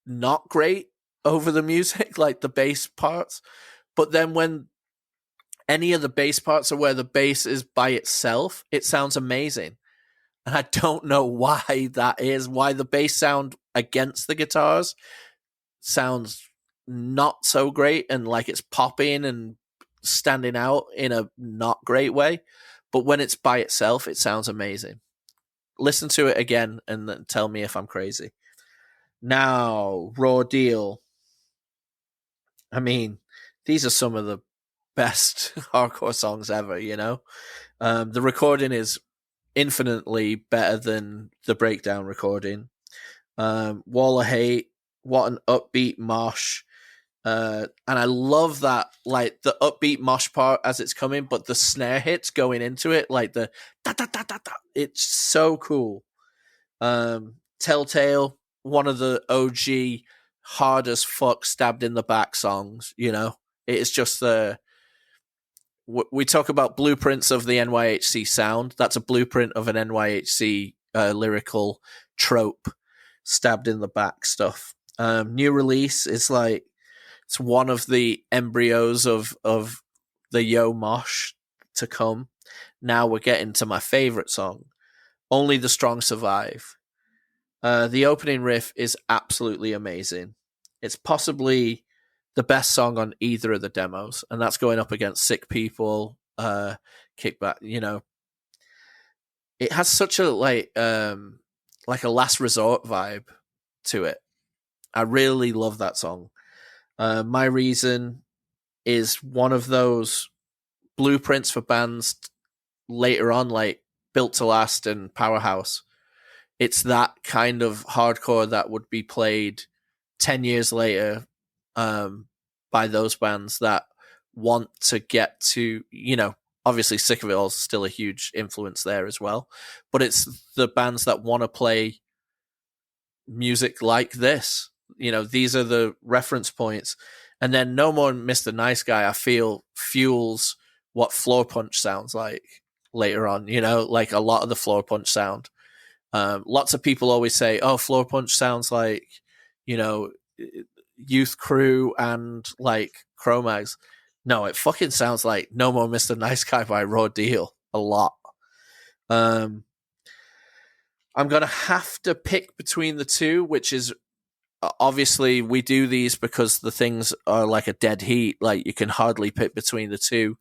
not great over the music, like the bass parts. But then when any of the bass parts are where the bass is by itself, it sounds amazing. And I don't know why that is, why the bass sound against the guitars sounds not so great and like it's popping and standing out in a not great way. But when it's by itself, it sounds amazing. Listen to it again and then tell me if I'm crazy. Now, Raw Deal. I mean, these are some of the best hardcore songs ever, you know? The recording is infinitely better than the breakdown recording. Wall of Hate, what an upbeat mosh. And I love that, like, the upbeat mosh part as it's coming, but the snare hits going into it, like the da da da da da. It's so cool. Telltale, one of the OG hard as fuck stabbed in the back songs, you know? It's just we talk about blueprints of the NYHC sound. That's a blueprint of an NYHC lyrical trope, stabbed in the back stuff. New Release is like, it's one of the embryos of the Yo Mosh to come. Now we're getting to my favorite song, Only the Strong Survive. The opening riff is absolutely amazing. It's possibly the best song on either of the demos, and that's going up against Sick People, Kickback. You know, it has such a like a last resort vibe to it. I really love that song. My Reason is one of those blueprints for bands later on, like Built to Last and Powerhouse. It's that kind of hardcore that would be played 10 years later by those bands that want to get to, you know, obviously Sick of It All is still a huge influence there as well. But it's the bands that want to play music like this. You know, these are the reference points. And then No More Mr. Nice Guy, I feel, fuels what Floor Punch sounds like later on, you know, like a lot of the Floor Punch sound. Lots of people always say, oh, Floor Punch sounds like, you know, Youth Crew and like Cro-Mags. No, it fucking sounds like No More Mr. Nice Guy by Raw Deal a lot. I'm going to have to pick between the two, which is, obviously we do these because the things are like a dead heat. Like, you can hardly pick between the two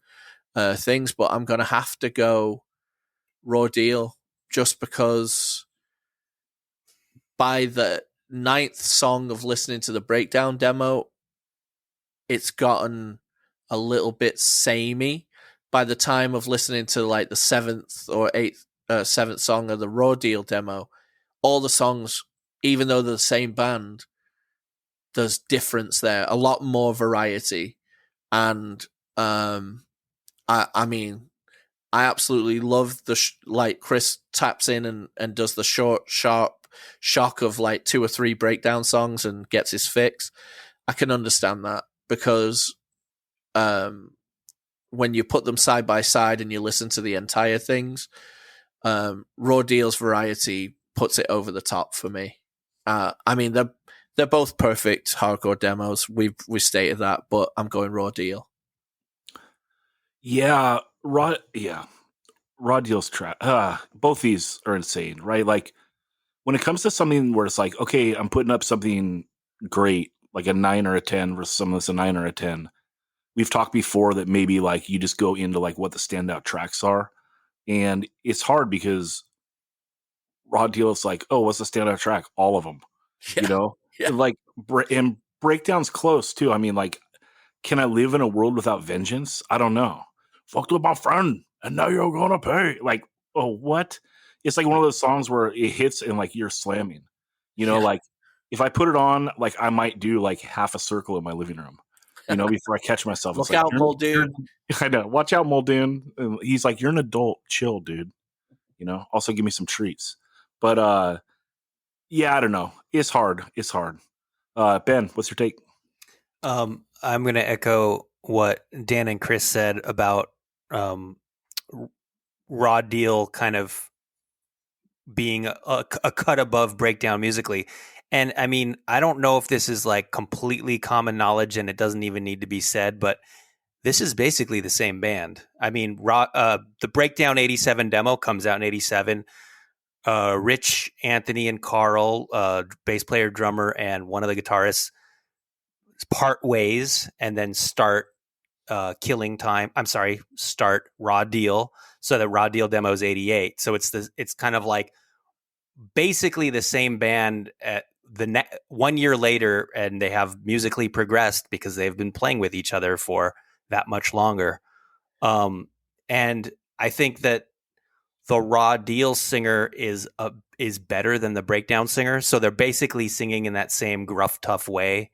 things, but I'm going to have to go Raw Deal just because by the 9th song of listening to the breakdown demo, it's gotten a little bit samey by the time of listening to like the seventh song of the Raw Deal demo. All the songs, even though they're the same band, there's difference there, a lot more variety. And I mean, I absolutely love the like Chris taps in and does the short, sharp shock of like 2 or 3 breakdown songs and gets his fix. I can understand that because when you put them side by side and you listen to the entire things, Raw Deal's variety puts it over the top for me. I mean, they're both perfect hardcore demos. We stated that, but I'm going Raw Deal. Yeah, Raw Deal's track. Both these are insane, right? Like when it comes to something where it's like, okay, I'm putting up something great, like a 9 or a 10 versus something that's a 9 or a 10. We've talked before that maybe like you just go into like what the standout tracks are, and it's hard because Raw Deal is like, oh, what's the standout track? All of them, Yeah. you know, Yeah. like and breakdown's close too. I mean, like, can I live in a world without vengeance? I don't know. Fucked with my friend, and now you're gonna pay. Like, oh, what? It's like one of those songs where it hits and like you're slamming. You know, like if I put it on, like I might do like half a circle in my living room. You know, before I catch myself. Look it's like, out, Muldoon. I know. Watch out, Muldoon. And he's like, you're an adult. Chill, dude. You know, also give me some treats. But yeah, I don't know. It's hard. It's hard. Ben, what's your take? I'm going to echo what Dan and Chris said about Raw Deal kind of being a cut above breakdown musically. And I mean, I don't know if this is like completely common knowledge and it doesn't even need to be said, but this is basically the same band. I mean, the Breakdown 87 demo comes out in 87. Rich, Anthony, and Carl, bass player, drummer, and one of the guitarists part ways and then start start Raw Deal. So the Raw Deal demo is 88. So it's kind of like basically the same band at 1 year later, and they have musically progressed because they've been playing with each other for that much longer. And I think that the Raw Deal singer is better than the Breakdown singer. So they're basically singing in that same gruff, tough way,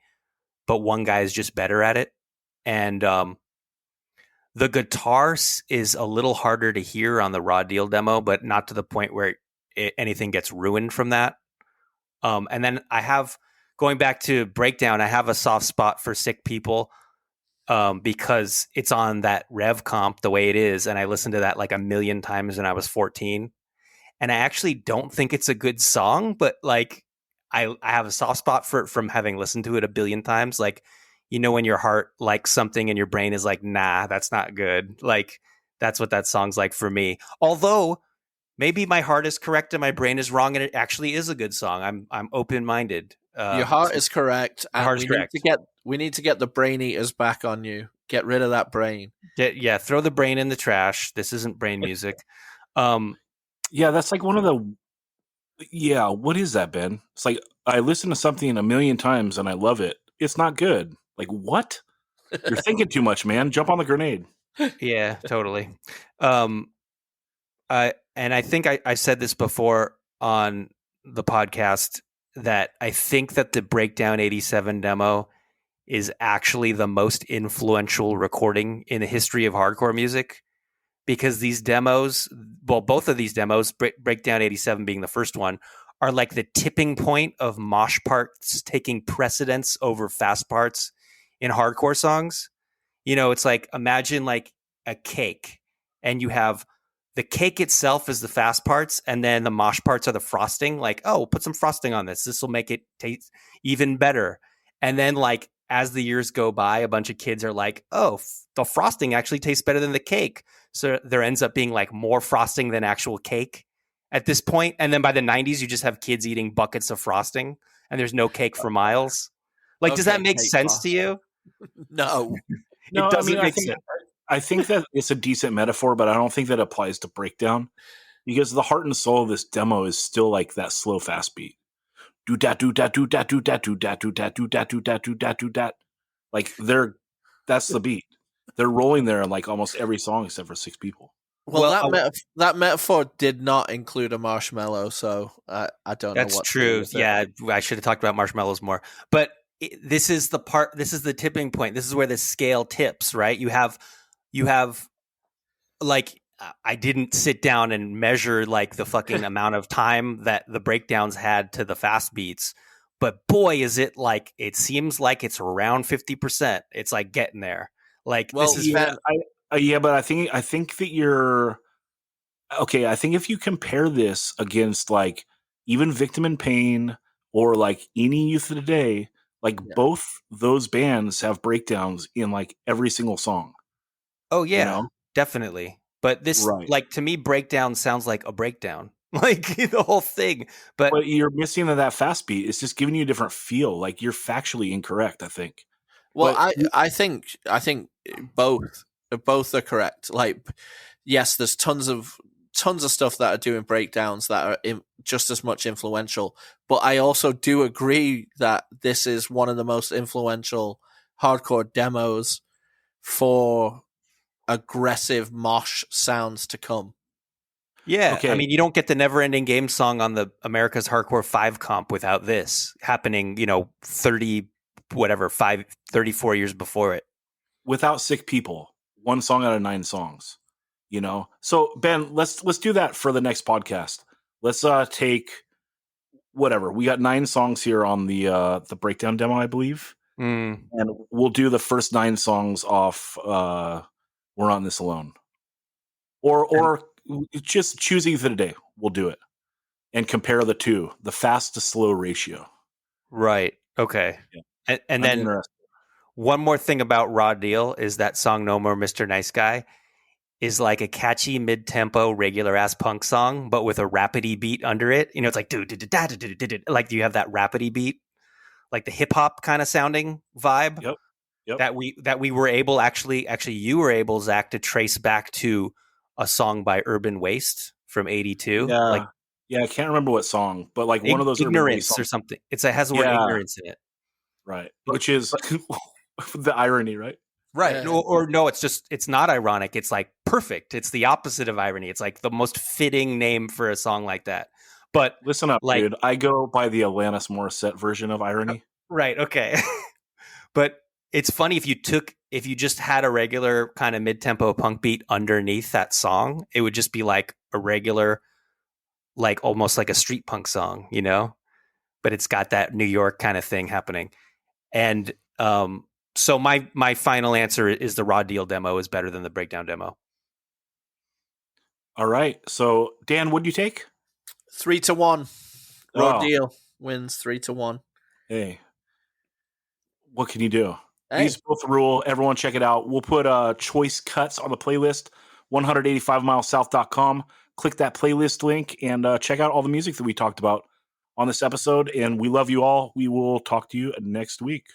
but one guy is just better at it. And the guitar is a little harder to hear on the Raw Deal demo, but not to the point where anything gets ruined from that. And then going back to Breakdown, I have a soft spot for Sick People because it's on that Rev comp the way it is. And I listened to that like a million times when I was 14. And I actually don't think it's a good song, but like I have a soft spot for it from having listened to it a billion times. Like, you know, when your heart likes something and your brain is like, nah, that's not good. Like, that's what that song's like for me. Although maybe my heart is correct and my brain is wrong, and it actually is a good song. I'm open-minded. Your heart is correct. My heart is correct. We need to get the brain eaters back on you. Get rid of that brain. Yeah, throw the brain in the trash. This isn't brain music. Yeah, that's like one of the. Yeah, what is that, Ben? It's like I listen to something a million times and I love it. It's not good. Like, what? You're thinking too much, man. Jump on the grenade. Yeah, totally. I think I said this before on the podcast that I think that the Breakdown 87 demo is actually the most influential recording in the history of hardcore music, because these demos, well, both of these demos, Breakdown 87 being the first one, are like the tipping point of mosh parts taking precedence over fast parts in hardcore songs. You know, it's like, imagine like a cake, and you have the cake itself is the fast parts, and then the mosh parts are the frosting. Like, oh, put some frosting on this. This will make it taste even better. And then, like, as the years go by, a bunch of kids are like, oh, the frosting actually tastes better than the cake. So there ends up being like more frosting than actual cake at this point. And then by the 90s, you just have kids eating buckets of frosting, and there's no cake for miles. Like, Okay, does that make cake sense boss. to you? No. No, It doesn't I make think, sense. I think that it's a decent metaphor, but I don't think that applies to Breakdown, because the heart and soul of this demo is still like that slow, fast beat. Do dat, do dat, do dat, do dat, do dat, do dat, do dat, do dat, do dat, do dat. Like that's the beat. They're rolling there in like almost every song except for 6 people. Well, that metaphor did not include a marshmallow, so I don't know That's what. true. Yeah, I should have talked about marshmallows more. But this is the part. This is the tipping point. This is where the scale tips. Right? You have like I didn't sit down and measure like the fucking amount of time that the breakdowns had to the fast beats. But boy, is it like it seems like it's around 50%. It's like getting there. Like this is but I think that you're okay. I think if you compare this against like even Victim in Pain or like any Youth of Today, like both those bands have breakdowns in like every single song. Oh yeah, definitely. But this, like to me, breakdown sounds like a breakdown, like the whole thing. But you're missing that fast beat. It's just giving you a different feel. Like you're factually incorrect, I think. Well, I think both are correct. Like, yes, there's tons of stuff that are doing breakdowns that are just as much influential. But I also do agree that this is one of the most influential hardcore demos for aggressive mosh sounds to come. Yeah, okay. I mean, you don't get the Never Ending Game song on the America's Hardcore 5 comp without this happening, 34 years before it. Without Sick People, 1 song out of 9 songs, So Ben, let's do that for the next podcast. Let's take whatever. We got 9 songs here on the breakdown demo, I believe. And we'll do the first 9 songs off We're Not in This Alone. Or just choose Youth of Today. We'll do it. And compare the two, the fast to slow ratio. Right. Okay. Yeah. And then one more thing about Raw Deal is that song No More Mr. Nice Guy is like a catchy mid-tempo regular ass punk song, but with a rapidy beat under it. It's like like do you have that rapidy beat? Like the hip hop kind of sounding vibe. Yep. That we were able actually you were able, Zach, to trace back to a song by Urban Waste from 82. Yeah. I can't remember what song, but like one of those Ignorance or something. It has the word ignorance in it. Right. Which is the irony, right? Right. No, it's not ironic. It's like perfect. It's the opposite of irony. It's like the most fitting name for a song like that. But listen up, dude. I go by the Alanis Morissette version of irony. Right. Okay. But it's funny if you just had a regular kind of mid-tempo punk beat underneath that song, it would just be like a regular, like almost like a street punk song, but it's got that New York kind of thing happening. And so my final answer is the Raw Deal demo is better than the breakdown demo. All right. So Dan, what'd you take? 3-1. Raw Deal wins 3-1. Hey, what can you do? These both rule. Everyone check it out. We'll put choice cuts on the playlist, 185milessouth.com. Click that playlist link and check out all the music that we talked about on this episode. And we love you all. We will talk to you next week.